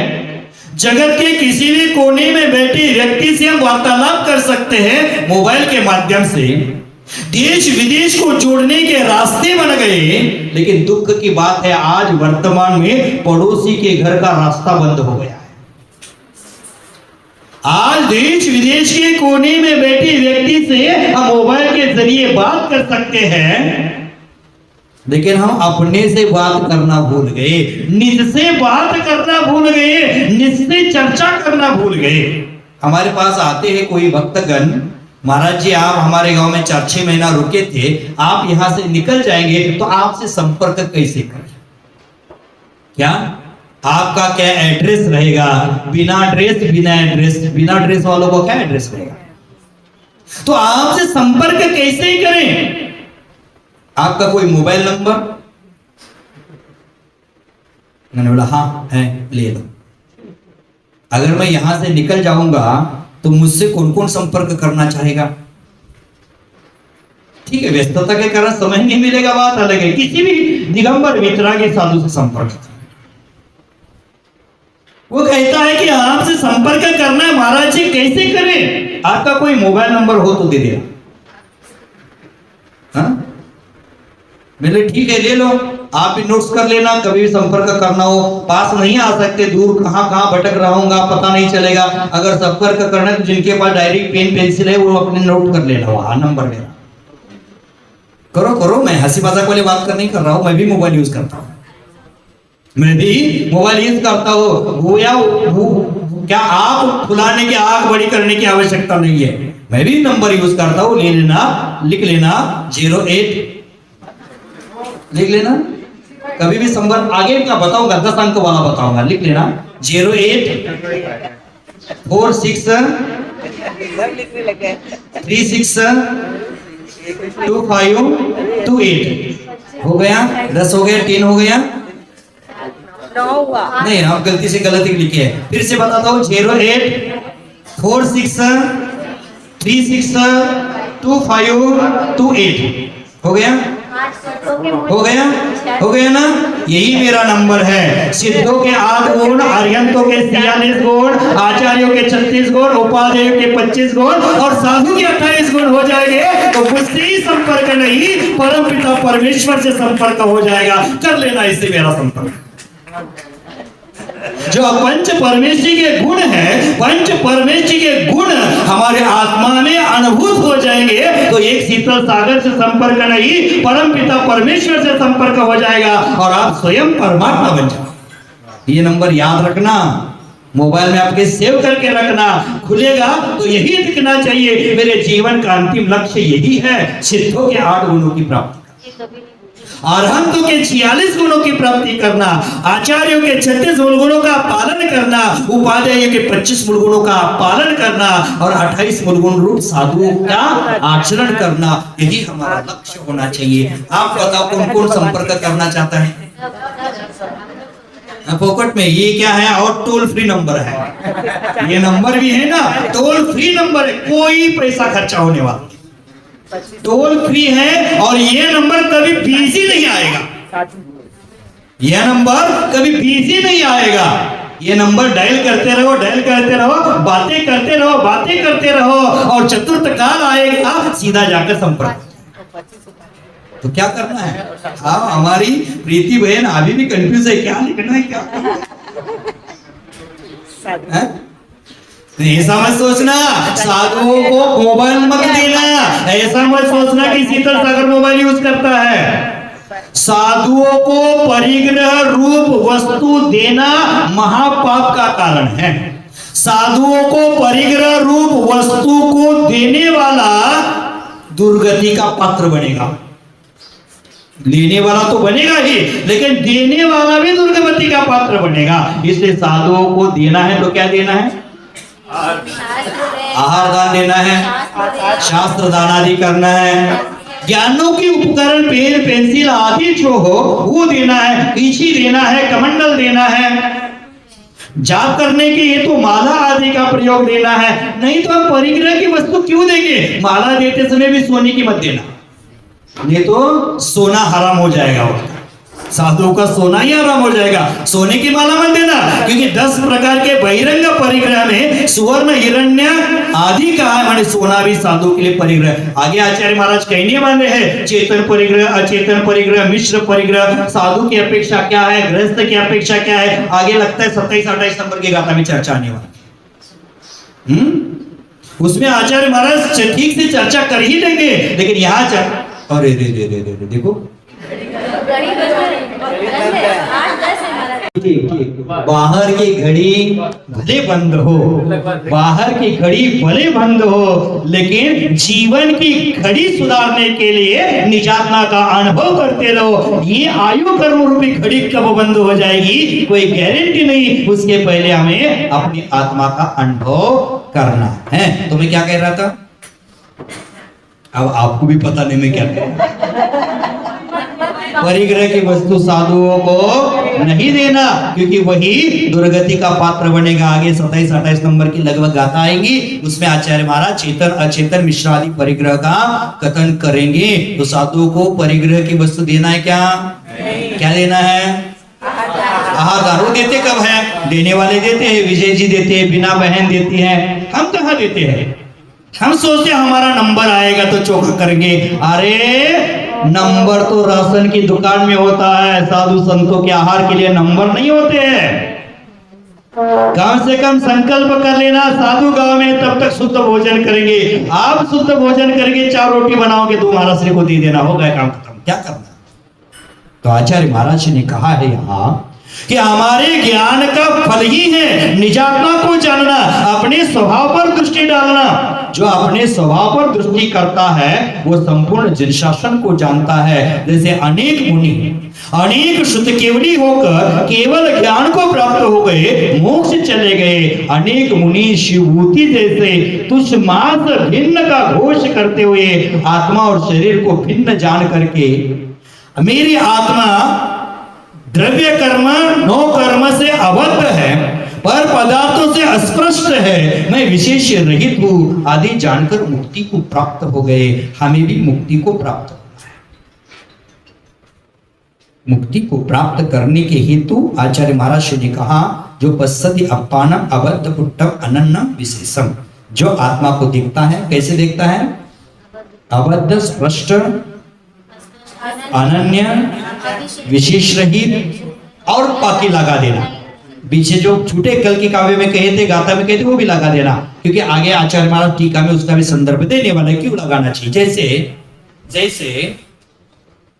जगत के किसी भी कोने में बैठे व्यक्ति से हम वार्तालाप कर सकते हैं मोबाइल के माध्यम से। देश विदेश को जोड़ने के रास्ते बन गए, लेकिन दुख की बात है आज वर्तमान में पड़ोसी के घर का रास्ता बंद हो गया है। आज देश विदेश के कोने में बैठे व्यक्ति से हम मोबाइल के जरिए बात कर सकते हैं, लेकिन हम अपने से बात करना भूल गए, निज से बात करना भूल गए, निज से चर्चा करना भूल गए। हमारे पास आते हैं कोई भक्तगण, महाराज जी आप हमारे गांव में 4-6 महीना रुके थे, आप यहां से निकल जाएंगे तो आपसे संपर्क कैसे करें? क्या आपका क्या एड्रेस रहेगा? बिना एड्रेस वालों को क्या एड्रेस रहेगा? तो आपसे संपर्क कैसे करें? आपका कोई मोबाइल नंबर? मैंने बोला हाँ है, ले लो। अगर मैं यहां से निकल जाऊंगा तो मुझसे कौन कौन संपर्क करना चाहेगा? ठीक है, व्यस्तता के कारण समय नहीं मिलेगा, बात अलग है। किसी भी दिगंबर वितरागी साधु से संपर्क, वो कहता है कि आपसे संपर्क करना है, महाराज जी कैसे करें? आपका कोई मोबाइल नंबर हो तो दे दिया। हाँ, मैंने ठीक है ले लो, आप भी नोट्स कर लेना, कभी भी संपर्क करना हो। पास नहीं आ सकते, दूर कहां कहां भटक रहा हूँ पता नहीं चलेगा। अगर संपर्क करना है तो जिनके पास डायरी पेन पेंसिल है वो अपने नोट कर लेना, वहां नंबर मेरा। करो, मैं हंसी मजाक वाली बात कर नहीं कर रहा हूं, मैं भी मोबाइल यूज करता हूं, मैं भी मोबाइल यूज करता हूँ। क्या आप फुलाने की, आग बड़ी करने की आवश्यकता नहीं है, मैं भी नंबर यूज करता हूँ। ले लेना, लिख लेना 08, लिख लेना। कभी भी संपर्क आगे का बताऊंगा, 10 अंक वाला बताऊंगा, लिख लेना 0846362528। हो गया? 10 हो गया? 10 हो गया? नहीं, आप गलती से गलत ही लिखे है। फिर से बताता हूँ 0846362528। हो गया? हो गया ना? यही मेरा नंबर है। सिद्धों के 8 गुण, अरिहंतों के 46 गुण, आचार्यों के 36 गुण, उपाध्यायों के 25 गुण और साधु के 28 गुण हो जाएंगे तो मुझसे ही संपर्क नहीं, परम पिता परमेश्वर से संपर्क हो जाएगा। कर लेना इससे मेरा संपर्क। जो पंच परमेश्वरी के गुण है, पंच परमेश्वरी के गुण हमारे आत्मा में अनुभूत हो जाएंगे तो एक शीतल सागर से संपर्क नहीं, परम पिता परमेश्वर से संपर्क हो जाएगा और आप स्वयं परमात्मा बन जाओगे। ये नंबर याद रखना, मोबाइल में आपके सेव करके रखना। खुलेगा तो यही दिखना चाहिए, मेरे जीवन का अंतिम लक्ष्य यही है, सिद्धों के 8 गुणों की प्राप्ति, अरहंतों के 46 गुणों की प्राप्ति करना, आचार्यों के 36 मूल गुणों का पालन करना, उपाध्यायों के 25 मूल गुणों का पालन करना और 28 मूल गुण रूप साधुओं का आचरण करना। यही हमारा लक्ष्य होना चाहिए। आप बताओ कौन कौन संपर्क करना चाहता है? पॉकेट में ये क्या है? और टोल फ्री नंबर है, ये नंबर भी है ना, टोल फ्री नंबर है, कोई पैसा खर्चा होने वाला, टोल फ्री है और ये नंबर कभी बिजी नहीं आएगा, ये नंबर कभी बिजी नहीं आएगा। ये नंबर डायल करते रहो, डायल करते रहो, बातें करते रहो, बातें करते रहो और चतुर्थ काल आएगा सीधा जाकर संपर्क। तो क्या करना है? हाँ, हमारी प्रीति बहन अभी भी कंफ्यूज है, क्या लिखना है, क्या है? ऐसा मत सोचना साधुओं को मोबाइल मत देना, ऐसा मत सोचना कि शीतल सागर मोबाइल यूज करता है। साधुओं को परिग्रह रूप वस्तु देना महापाप का कारण है। साधुओं को परिग्रह रूप वस्तु को देने वाला दुर्गति का पात्र बनेगा। लेने वाला तो बनेगा ही, लेकिन देने वाला भी दुर्गति का पात्र बनेगा। इसलिए साधुओं को देना है तो क्या देना है? आहार दान देना है, शास्त्र दान आदि करना है, ज्ञानों के उपकरण पेन पेंसिल आदि जो हो वो देना है, पीछी देना है, कमंडल देना है, जाप करने के ये तो माला आदि का प्रयोग देना है। नहीं तो हम परिग्रह की वस्तु क्यों देंगे? माला देते समय भी सोने की मत देना, नहीं तो सोना हराम हो जाएगा, साधुओं का सोना ही हराम हो जाएगा। सोने की माला मत देना, क्योंकि 10 प्रकार के बहिरंग परिग्रह में सुवर्ण हिरण्य आदि का है, माने सोना भी साधु के लिए परिग्रह। आगे आचार्य महाराज कहने वाले हैं चेतन परिग्रह, अचेतन परिग्रह, मिश्र परिग्रह, साधु की अपेक्षा क्या है, गृहस्थ की अपेक्षा क्या है। आगे लगता है 27-28 नंबर की गाथा में चर्चा आने वाली, उसमें आचार्य महाराज ठीक से चर्चा कर ही देंगे। लेकिन यहाँ अरे रे रे रे रे देखो, बाहर की घड़ी भले बंद हो, बाहर की घड़ी भले बंद हो, लेकिन जीवन की घड़ी सुधारने के लिए निजातना का अनुभव करते रहो। ये आयु कर्म रूपी घड़ी कब बंद हो जाएगी कोई गारंटी नहीं, उसके पहले हमें अपनी आत्मा का अनुभव करना है। तो मैं क्या कह रहा था, अब आपको भी पता नहीं मैं क्या कह रहा था। परिग्रह की वस्तु साधुओं को नहीं देना, क्योंकि वही दुर्गति का पात्र बनेगा। आगे 27-28 नंबर की लगभग गाथा आएंगी, उसमें आचार्य महाराज चेतन अचेतन मिश्र आदि परिग्रह का कथन करेंगे। तो साधुओं को परिग्रह की वस्तु देना है क्या? क्या देना है? आहार दान। वो देते कब है? देने वाले देते हैं, विजय जी देते हैं, बिना बहन देती है। हम कहाँ देते हैं? हम सोचते हमारा नंबर आएगा तो चोखा करेंगे। अरे नंबर तो राशन की दुकान में होता है, साधु संतों के आहार के लिए नंबर नहीं होते हैं। कम से कम संकल्प कर लेना, साधु गांव में तब तक शुद्ध भोजन करेंगे। आप शुद्ध भोजन करेंगे, 4 रोटी बनाओगे तो महाराज श्री को दे देना, होगा काम खत्म। क्या करना? तो आचार्य महाराज ने कहा है यहाँ कि हमारे ज्ञान का फल ही है निजात्मा को जानना, अपने स्वभाव पर दृष्टि डालना। जो अपने स्वभाव पर दृष्टि करता है वो संपूर्ण जन शासन को जानता है। जैसे अनेक मुनि अनेक शुद्ध केवली होकर केवल ज्ञान को प्राप्त हो गए, मोक्ष चले गए। अनेक मुनि शिवभूति जैसे तुच्छ मास भिन्न का घोष करते हुए आत्मा और शरीर को भिन्न जान करके मेरी आत्मा द्रव्य कर्म नो कर्म से अबद्ध है, पर पदार्थों से अस्पृष्ट है, मैं विशेष रहित हूं आदि जानकर मुक्ति को प्राप्त हो गए। हमें भी मुक्ति को प्राप्त होना है। मुक्ति को प्राप्त करने के हेतु आचार्य महाराज ने कहा जो पश्यति अपानम अबद्ध पुट्टम अनन्य विशेषम, जो आत्मा को देखता है कैसे देखता है? अबद्ध, स्पष्ट, अनन्य, विशेष रहित और पाकी लगा देना। पीछे जो छूटे कल के काव्य में कहे थे, गाथा में कहे थे, वो भी लगा देना, क्योंकि आगे आचार्य महाराज टीका में उसका भी संदर्भ देने वाला है, क्यों लगाना चाहिए। जैसे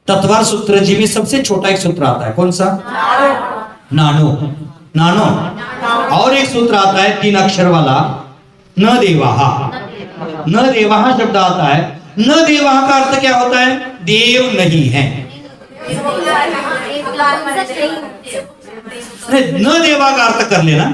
तत्वार सूत्र जी में सबसे छोटा एक सूत्र आता है, कौन सा? नानो। और एक सूत्र आता है 3 अक्षर वाला, न देवाहा। न देवाहा शब्द आता है। न देवाहा का अर्थ क्या होता है? देव नहीं है। न देवा का अर्थ कर लेना,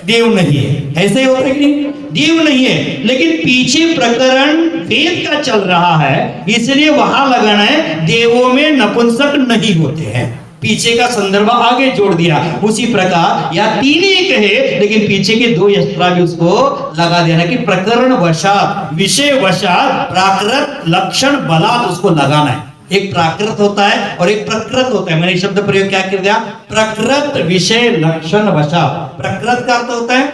देव नहीं है, ऐसे ही होता है कि नहीं? देव नहीं है, लेकिन पीछे प्रकरण वेद का चल रहा है, इसलिए वहां लगाना है देवों में नपुंसक नहीं होते हैं। पीछे का संदर्भ आगे जोड़ दिया। उसी प्रकार या 3 ही कहे, लेकिन पीछे के 2 यस्त्रा भी उसको लगा देना कि प्रकरण वशात, विषय वशात, प्राकृत लक्षण बलात् उसको लगाना है। एक प्राकृत होता है और एक प्रकृत होता है। मैंने शब्द प्रयोग क्या कर दिया? प्रकृत विषय लक्षण वशात। प्रकृत का अर्थ होता है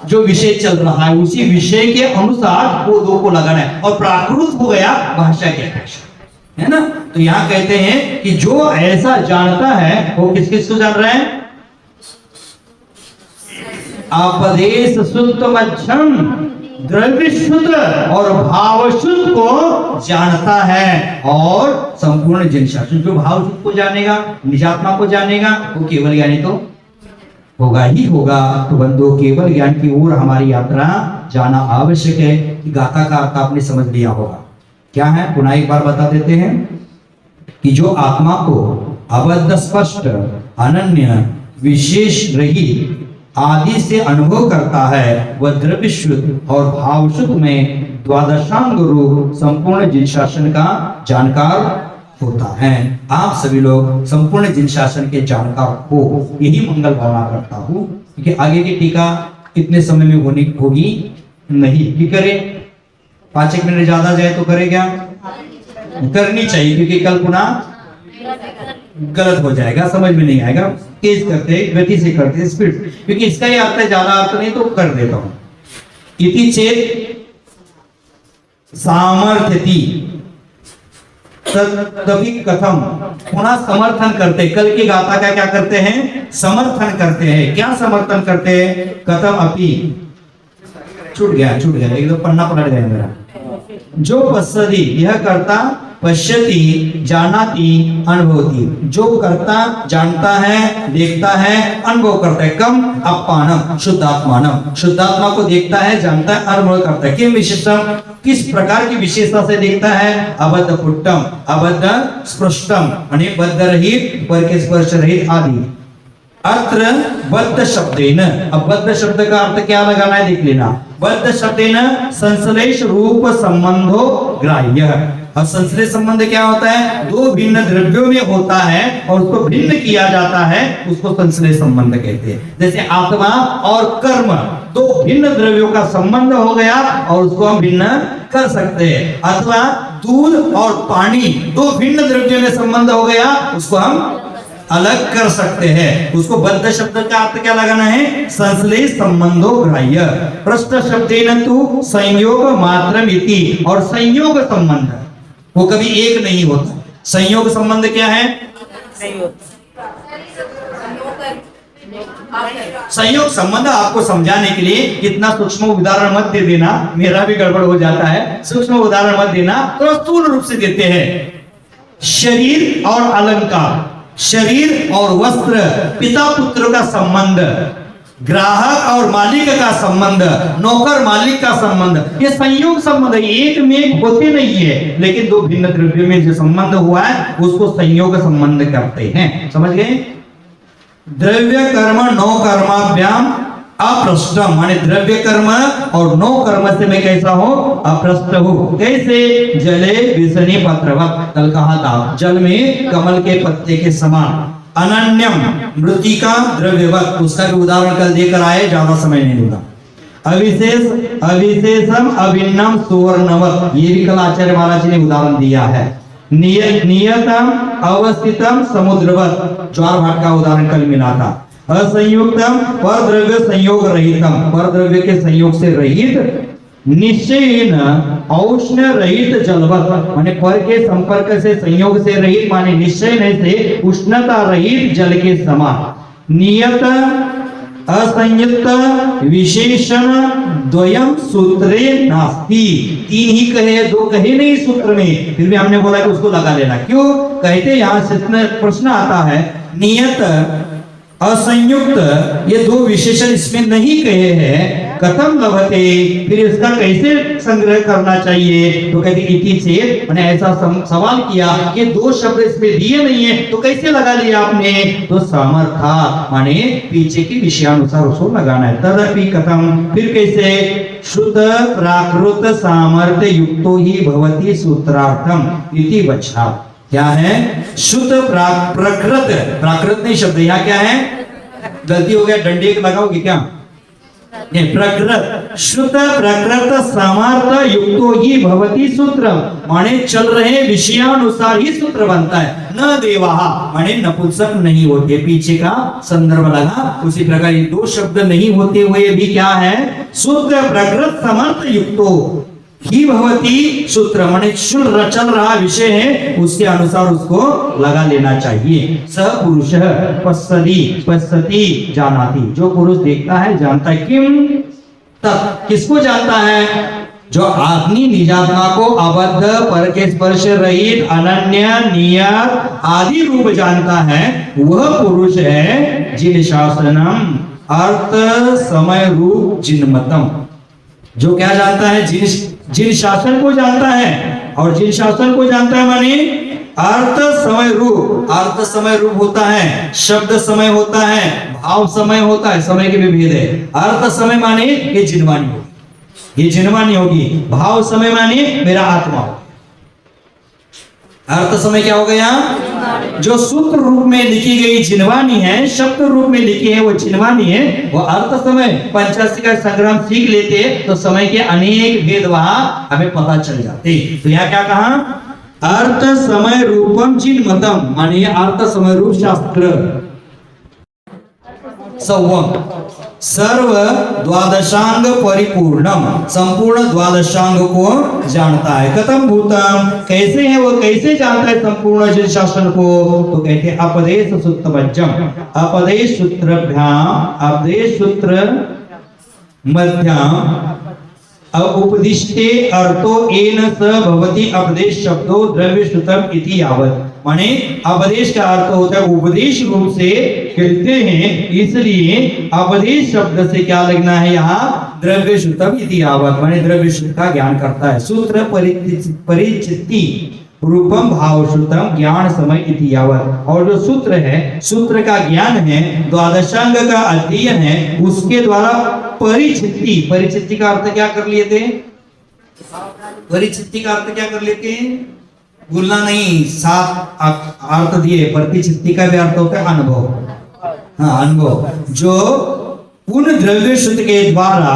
जो विषय चल रहा है, उसी विषय के अनुसार वो 2 को लगाना है। और प्राकृत हो गया भाषा के अपेक्षा, है ना? तो यहां कहते हैं कि जो ऐसा जानता है वो किस किस को जान रहा है? आपदेश शुद्ध मध्यम द्रव्य शुद्ध और भाव शुद्ध को जानता है। और संपूर्ण जन शासन जो भाव शुद्ध को जानेगा, निजात्मा को जानेगा, वो केवल ज्ञानी तो होगा ही होगा। तो बंधु, केवल ज्ञान की ओर हमारी यात्रा जाना आवश्यक है। गाथा का अर्थ आपने समझ लिया होगा, क्या है? पुनः एक बार बता देते हैं कि जो आत्मा को अबद्ध स्पष्ट अनन्य विशेष रहित आदि से अनुभव करता है, वह द्रव्य शुद्ध और भाव शुद्ध में द्वादशांग रूप संपूर्ण जिन शासन का जानकार होता है। आप सभी लोग संपूर्ण जिन शासन के जानकार हो, यही मंगल भावना करता हूँ, क्योंकि आगे की टीका इतने समय में होगी नहीं कि करे 5 मिनट ज्यादा जाए तो करे क्या? करनी चाहिए, क्योंकि कल पुनः गलत हो जाएगा, समझ में नहीं आएगा। तेज करते, गति से करते, स्पीड, क्योंकि इसका ही अर्थ है, ज्यादा अर्थ नहीं तो कर देता हूं। इति चेत सामर्थ्यति तदपि कथम, पुनः समर्थन करते। कल की गाथा का क्या करते हैं? समर्थन करते हैं। क्या समर्थन करते हैं? कथम अपि, छूट गया एकदम पन्ना पलट गया मेरा। जो पश्यति, यह करता, पश्यति जानाति अनुभवति, जो करता जानता है, देखता है, अनुभव करता है। कम अपानम शुद्धात्मानम, शुद्धात्मा को देखता है, जानता है, अनुभव करता है। किम विशेषम, किस प्रकार की विशेषता से देखता है? अबद्ध पुट्टम, अबद्ध स्पृष्टम, यानी बद्ध रहित, पर के स्पर्श रहित आदि। अत्र बद्ध शब्देन, अब बद्ध शब्द का अर्थ क्या लगाना है देख लेना। बद्ध शब्देन संश्लेष रूप संबंधो ग्राह्य। अब संश्लेष संबंध क्या होता है? 2 भिन्न द्रव्यों में होता है और उसको भिन्न किया जाता है, उसको संश्लेष संबंध कहते हैं। जैसे आत्मा और कर्म 2 भिन्न द्रव्यों का संबंध हो गया और उसको हम भिन्न कर सकते हैं। अथवा दूध और पानी 2 भिन्न द्रव्यों में संबंध हो गया, उसको हम अलग कर सकते हैं। उसको बद्ध शब्द का अर्थ क्या लगाना है? संश्लेष संबंधो ग्राह्य। पृष्ठ शब्देन तु संयोग मात्रम इति, और संयोग संबंध वो कभी एक नहीं होता। संयोग संबंध क्या है? संयोग संबंध आपको समझाने के लिए इतना सूक्ष्म उदाहरण मत दे देना, मेरा भी गड़बड़ हो जाता है। सूक्ष्म उदाहरण मत देना, तो स्थूल रूप से देते हैं। शरीर और अलंकार, शरीर और वस्त्र, पिता पुत्र का संबंध, ग्राहक और मालिक का संबंध, नौकर मालिक का संबंध, ये संयोग संबंध एक में होते नहीं है, लेकिन 2 भिन्न द्रव्यों में जो संबंध हुआ है उसको संयोग संबंध करते हैं। समझ गए? द्रव्य कर्म नौ कर्माभ्याम अप्रष्टम, माने द्रव्य कर्म और 9 कर्म से मैं कैसा हो? अप्रष्ट हूं। कैसे? जले विसनी पत्रवत, कल कहा था जल में कमल के पत्ते के समान। अनन्यम मृतिका द्रव्यवत, उसका भी उदाहरण कल देकर आए, ज्यादा समय नहीं दूंगा। अविशेषम अभिन्नम सुवर्णवत, ये भी कल आचार्य महाराज ने उदाहरण दिया है। नियतम अवस्थितम समुद्रवत, ज्वार भाट का उदाहरण कल मिला था। असंयुक्तम पर द्रव्य संयोग रहितम, पर द्रव्य के संयोग से रहित। निश्चयेन औष्ण्य रहित जलवत, माने पर के संपर्क से संयोग से रहित, माने निश्चय से उष्णता रहित जल के समान। नियत असंयुक्त विशेषण द्वयम सूत्रे नास्ति। तीन ही कहे, दो कहे नहीं सूत्र में, फिर भी हमने बोला कि उसको लगा लेना। क्यों कहते, यहां से प्रश्न आता है, नियत असंयुक्त ये दो विशेषण इसमें नहीं कहे हैं, कथम लभते, फिर इसका कैसे संग्रह करना चाहिए? तो कहते इति चेत, मैंने ऐसा सवाल किया कि दो शब्द इसमें दिए नहीं है तो कैसे लगा लिया आपने? तो समर्था माने पीछे की विषयानुसार उसको लगाना है। तदपि कथम, फिर कैसे? शुद्ध प्राकृत सामर्थ्य युक्तो ही भवति सूत्रार्थम इति वचना। क्या है? शुद्ध प्रकृत, प्राकृत नहीं शब्द यहाँ क्या है? गलती हो गया, डंडे एक लगाओगे क्या? नहीं, प्रकृत, शुद्ध प्रकृत सामर्थ्य युक्तो ही भवति सूत्र, माने चल रहे विषयानुसार ही सूत्र बनता है। न देवाः माने नपुंसक नहीं होते, पीछे का संदर्भ लगा। उसी प्रकार ये दो शब्द नहीं होते हुए भी क्या है? शुद्ध प्रकृत सामर्थ्य युक्तो ही भवती सूत्र, माने चल रहा विषय है उसके अनुसार उसको लगा लेना चाहिए। स पुरुष पश्यति जानाति, जो पुरुष देखता है जानता है। किम तत्, किसको जानता है? जो आत्मी निजात्मा को अबद्ध पर के स्पर्श रहित अनन्य नियत आदि रूप जानता है, वह पुरुष है जिन शासनम अर्थ समय रूप जिनमतम। जो क्या जानता है? जिन शासन को जानता है, और जिन शासन को जानता है माने अर्थ समय रूप। अर्थ समय रूप होता है, शब्द समय होता है, भाव समय होता है, समय के भी भेद है। अर्थ समय माने ये जिनवानी होगी, ये जिनवानी होगी। भाव समय माने मेरा आत्मा होगा। अर्थ समय क्या हो गया? जो सूत्र रूप में लिखी गई जिनवानी है, शब्द रूप में लिखी है वो जिनवानी है। वो अर्थ समय पंचाशी का संग्राम सीख लेते तो समय के अनेक भेद वहां हमें पता चल जाते। तो यहाँ क्या कहा? अर्थ समय रूपम जिनमतम, माने अर्थ समय रूप शास्त्र। संवम सर्व द्वादशांग परिपूर्णम, संपूर्ण द्वादशांग को जानता है। कथम भूतम, कैसे है वो, कैसे जानता है संपूर्ण जिन शासन को? तो कहते हैं अपदेश सूत्रमज्जम, अपदेश सूत्रभ्याम, अपदेश सूत्र मध्यम उपदिष्टे अर्थो एन स भवति अपदेश शब्दो द्रव्य श्रुतम इति यावत, माने उपदेश का अर्थ होता है उपदेश रूप से कहते हैं, इसलिए उपदेश शब्द से क्या लगना है यहाँ? द्रव्य श्रुतम इति यावत, माने द्रव्य श्रुत का ज्ञान करता है। सूत्र परिचिति रूपम भाव श्रुतम ज्ञान समय इति यावत, और जो सूत्र है, सूत्र का ज्ञान है, द्वादशांग का अध्ययन है, उसके द्वारा परिचिति, परिचिति का अर्थ क्या कर लिए थे? परिचिति का अर्थ क्या कर लेते हैं? भूलना नहीं, सात अर्थ दिए। परिचिति का भी अर्थ होता है अनुभव। हाँ, अनुभव, जो उन द्रव्य श्रुत के द्वारा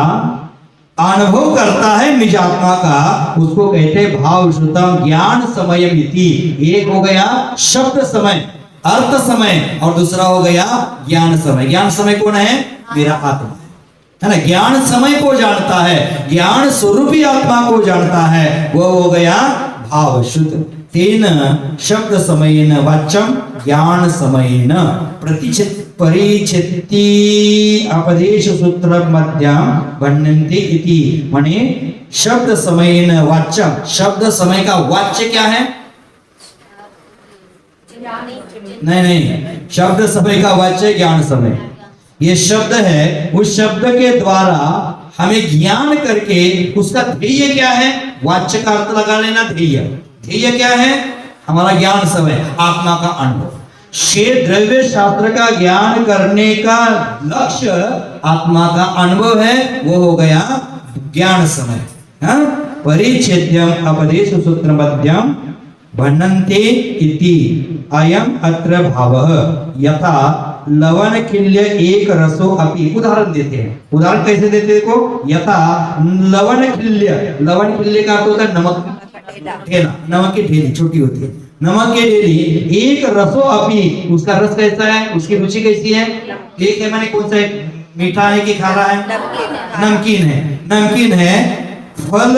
अनुभव करता है निज आत्मा का, उसको कहते हैं भाव श्रुतम ज्ञान समयम इति। एक हो गया शब्द समय, अर्थ समय, और दूसरा हो गया ज्ञान समय। ज्ञान समय कौन है? मेरा आत्मा है ना। ज्ञान समय को जानता है, ज्ञान स्वरूपी आत्मा को जानता है, वो हो गया भाव शुद्ध। तेन शब्द समयेन वाच्यम ज्ञान समयेन परिचिति अपदेश सूत्र मध्यम भन्नन्ति इति, माने शब्द समयेन वाच्यम, शब्द समय का वाच्य क्या है? नहीं, शब्द समय का वाच्य ज्ञान समय। ये शब्द है, उस शब्द के द्वारा हमें ज्ञान करके उसका ध्येय क्या है? वाच्य का अर्थ लगा लेना। ध्येय क्या है? हमारा ज्ञान समय, आत्मा का अनुभव। द्रव्य शास्त्र का ज्ञान करने का लक्ष्य आत्मा का अनुभव है, वो हो गया ज्ञान समय। परिच्छेद्यम अपदेश सूत्र मध्यम भन्नन्ते इति अयम अत्र भावः यथा लवण खिल्य एक रसो अपि। उदाहरण देते हैं, उदाहरण कैसे देते हैं? देखो, यथा लवण खिल्य, लवण खिल्य का अर्थ होता है नमक ढेला, नमक की ढेली छोटी होती है, नमक की ढेली। एक रसो अपि, उसका रस कैसा है? उसकी रुचि कैसी है? एक है, माने कौन सा है? मीठा है कि खारा है? नमकीन है, नमकीन है। फल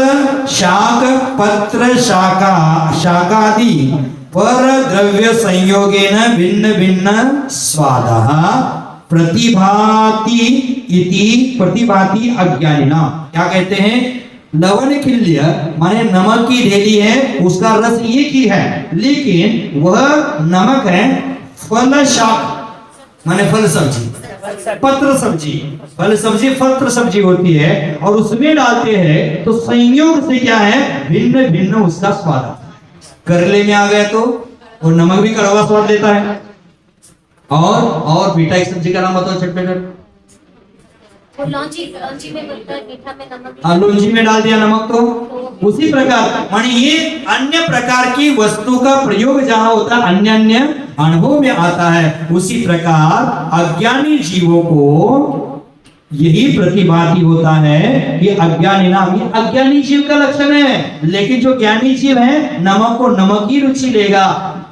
शाक पत्र शाका शाकादि पर द्रव्य संयोगेन भिन्न भिन्न स्वादः प्रतिभाति इति प्रतिभाति अज्ञानिना। क्या कहते हैं? लवण खिल्य माने नमक की ढेली है, उसका रस एक ही है, लेकिन वह नमक है फल शाक माने फल सब्जी, पत्र सब्जी, फल सब्जी पत्र सब्जी होती है, और उसमें डालते हैं तो संयोग से क्या है, भिन्न भिन्न उसका स्वाद आता है। करेले में आ गया तो वो नमक भी कड़वा स्वाद देता है, और बेटा एक सब्जी का नाम बताओ चटपट। लौंजी में बनता है, मीठा में नमक। लौंजी में डाल दिया नमक, तो उसी प्रकार माने ये अन्य प्रकार की वस्तु का प्रयोग जहां होता है अन्य अन्य अनुभव में आता है, उसी प्रकार अज्ञानी जीवों को यही प्रतिभाति होता है। ये अज्ञानी नाम, ये अज्ञानी जीव का लक्षण है, लेकिन जो ज्ञानी जीव है नमक को नमक ही रुचि लेगा,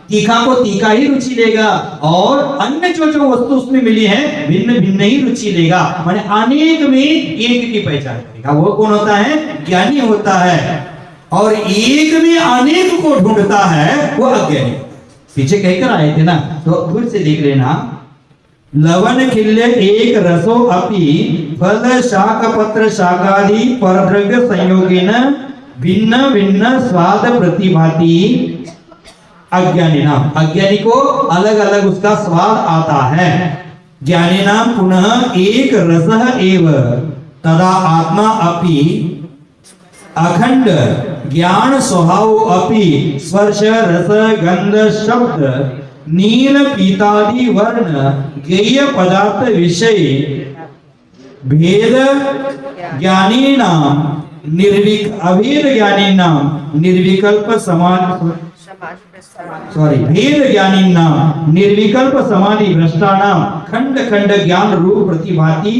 तीखा को तीखा ही रुचि लेगा, और अन्य जो जो वस्तु उसमें मिली है भिन्न भिन्न ही रुचि लेगा, माने अनेक में एक की पहचान करेगा। वो कौन होता है? ज्ञानी होता है। और एक में अनेक को ढूंढता है वो अज्ञानी। पीछे कहकर आए थे ना, तो फिर से देख लेना। लवण खिल्य एक रसो अपि फल शाक पत्र शाकादि परद्रव्य संयोगेन भिन्न भिन्न स्वाद प्रतिभाति अज्ञानी नाम। अज्ञानी को अलग अलग उसका स्वाद आता है। ज्ञानी नाम पुनः एक रसः एव तदा आत्मा अपि अखंड ज्ञान स्वभाव अपि स्पर्श रस गंध शब्द नील पीतादि वर्ण गेय पदार्थ विषय भेद ज्ञानी नाम अभेद ज्ञानी नाम निर्विकल्प समाधि भेद ज्ञानी नाम निर्विकल्प समाधि भ्रष्टानाम खंड खंड ज्ञान रूप प्रतिभाति।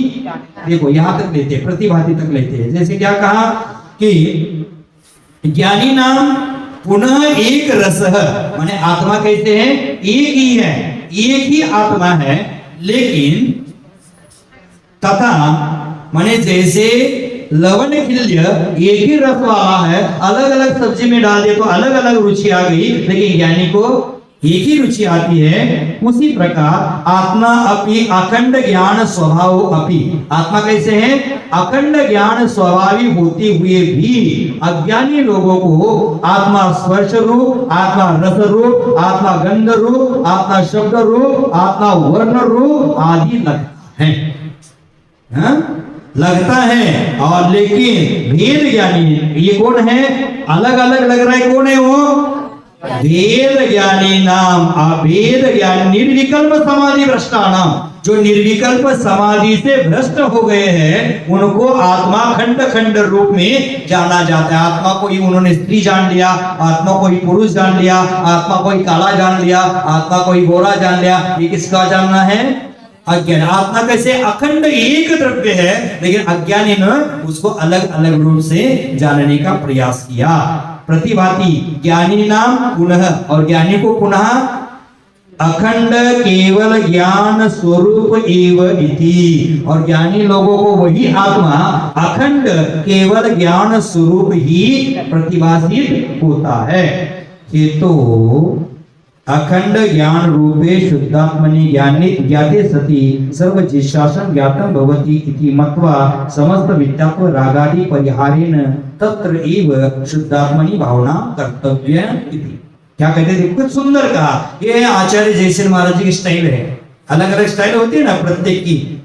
देखो यहां तक लेते, प्रतिभाति तक लेते हैं। जैसे क्या कहा कि ज्ञानी नाम पुनः एक रस माने आत्मा कैसे है? एक ही है, एक ही आत्मा है, लेकिन तथा माने जैसे लवण खिल्य एक ही रस वाला है, अलग अलग सब्जी में डाल दिया तो अलग अलग रुचि आ गई, लेकिन ज्ञानी को एक ही रुचि आती है। उसी प्रकार आत्मा अपि अखंड ज्ञान स्वभाव अपि, आत्मा कैसे है? अखंड ज्ञान स्वभावी होते हुए भी अज्ञानी लोगों को आत्मा स्पर्श रूप, आत्मा रस रूप, आत्मा गंध रूप, आत्मा शब्द रूप, आत्मा वर्ण रूप आदि लगता है, लगता है। और लेकिन भेद ज्ञानी ये कौन है? अलग अलग लग रहा है, कौन है वो? भेद ज्ञानी नाम अभेद ज्ञान निर्विकल्प समाधि भ्रष्टानाम, जो निर्विकल्प समाधि से भ्रष्ट हो गए हैं उनको आत्मा खंड खंड रूप में जाना जाता है। आत्मा को ही उन्होंने स्त्री जान लिया, आत्मा को ही पुरुष जान लिया, आत्मा को ही काला जान लिया, आत्मा को ही गोरा जान लिया। ये किसका जानना है? अज्ञान। आत्मा कैसे अखंड एक द्रव्य है, लेकिन अज्ञानी ने उसको अलग अलग रूप से जानने का प्रयास किया। प्रतिभाति ज्ञानी नाम पुनः, और ज्ञानी को पुनः अखंड केवल ज्ञान स्वरूप एव इति, और ज्ञानी लोगों को वही आत्मा अखंड केवल ज्ञान स्वरूप ही प्रतिभाषित होता है। ये तो अखंड ज्ञान रूपे शुद्धात्मनि ज्ञाने ज्ञाते सति सर्व जिशासन ज्ञातम भवति इति मत्वा समस्त विद्यात्व रागादि परिहारेण तत्र एव शुद्धात्मनि भावना कर्तव्य इति। क्या कहते थे? कुछ सुंदर कहा। ये आचार्य जयसेन महाराज जी की स्टाइल है। अलग अलग स्टाइल होती है ना प्रत्येक की,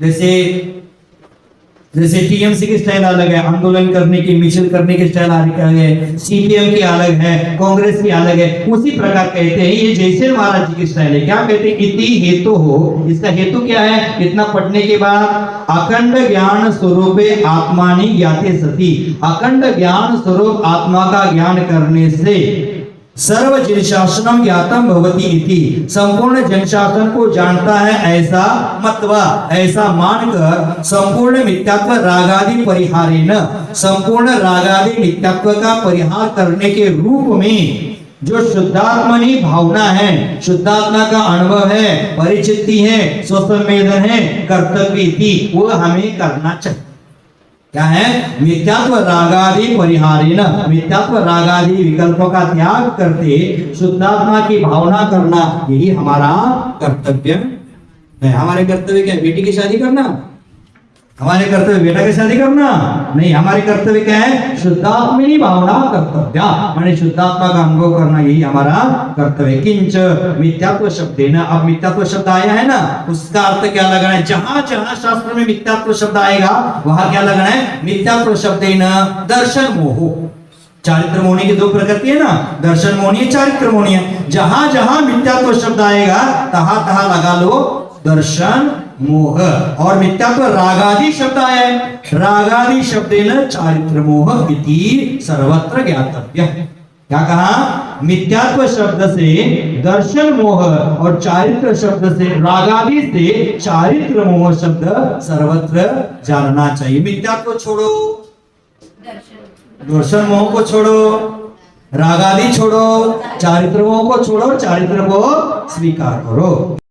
जैसे टीएमसी की स्टाइल अलग है, आंदोलन करने की मिছিল करने की स्टाइल अलग है, सीपीएम की अलग है, कांग्रेस की अलग है। उसी प्रकार कहते हैं ये जयसेन महाराज जी की स्टाइल है। क्या कहते हैं? इति हेतु हो, इसका हेतु क्या है? इतना पढ़ने के बाद अखंड ज्ञान स्वरूपे आत्मानि ज्ञाते सति, अखंड ज्ञान स्वरूप आत्मा का ज्ञान करने से सर्व जनशासनम ज्ञातम भवति इति, संपूर्ण जनशासन को जानता है ऐसा मत्वा, ऐसा मानकर संपूर्ण मिथ्यात्व रागादि परिहारेण, संपूर्ण रागादि मिथ्यात्व का परिहार करने के रूप में जो शुद्धात्मनि भावना है, शुद्धात्मा का अनुभव है, परिचिति है, स्वसंवेदन है, कर्तव्य थी, वो हमें करना चाहिए। क्या है? मिथ्यात्व रागादि परिहारेण, मिथ्यात्व रागादि विकल्पों का त्याग करते शुद्धात्मा की भावना करना, यही हमारा कर्तव्य नहीं, हमारे कर्तव्य क्या है? बेटी की शादी करना? हमारे कर्तव्य बेटा की शादी करना नहीं। हमारे कर्तव्य क्या है? शुद्धात्मिनी भावना कर्तव्य, माने शुद्धात्मा का अनुभव करना, यही हमारा कर्तव्य। किंच मिथ्यात्व शब्द है ना, अब मिथ्यात्व शब्द आया है ना, उसका अर्थ क्या लगाना है? जहां जहां शास्त्र में मिथ्यात्व शब्द आएगा वहां क्या लगाना है? मिथ्यात्व शब्द है ना दर्शन मोह। चारित्र मोहनी की दो प्रकृति है ना, दर्शन मोहनी है, चारित्र मोहनी है। जहां जहां मिथ्यात्व शब्द आएगा तहां तहां लगा लो दर्शन मोह। और मिथ्यात्व रागादि शब्द आया है, रागादि शब्देन चारित्र मोह इति सर्वत्र ज्ञातव्य। क्या कहा? मिथ्यात्व शब्द से दर्शन मोह और चारित्र शब्द से रागादि से चारित्र मोह शब्द सर्वत्र जानना चाहिए। मिथ्यात्व छोड़ो, दर्शन मोह को छोड़ो, रागादि छोड़ो, चारित्र मोह को छोड़ो, चारित्र को स्वीकार करो।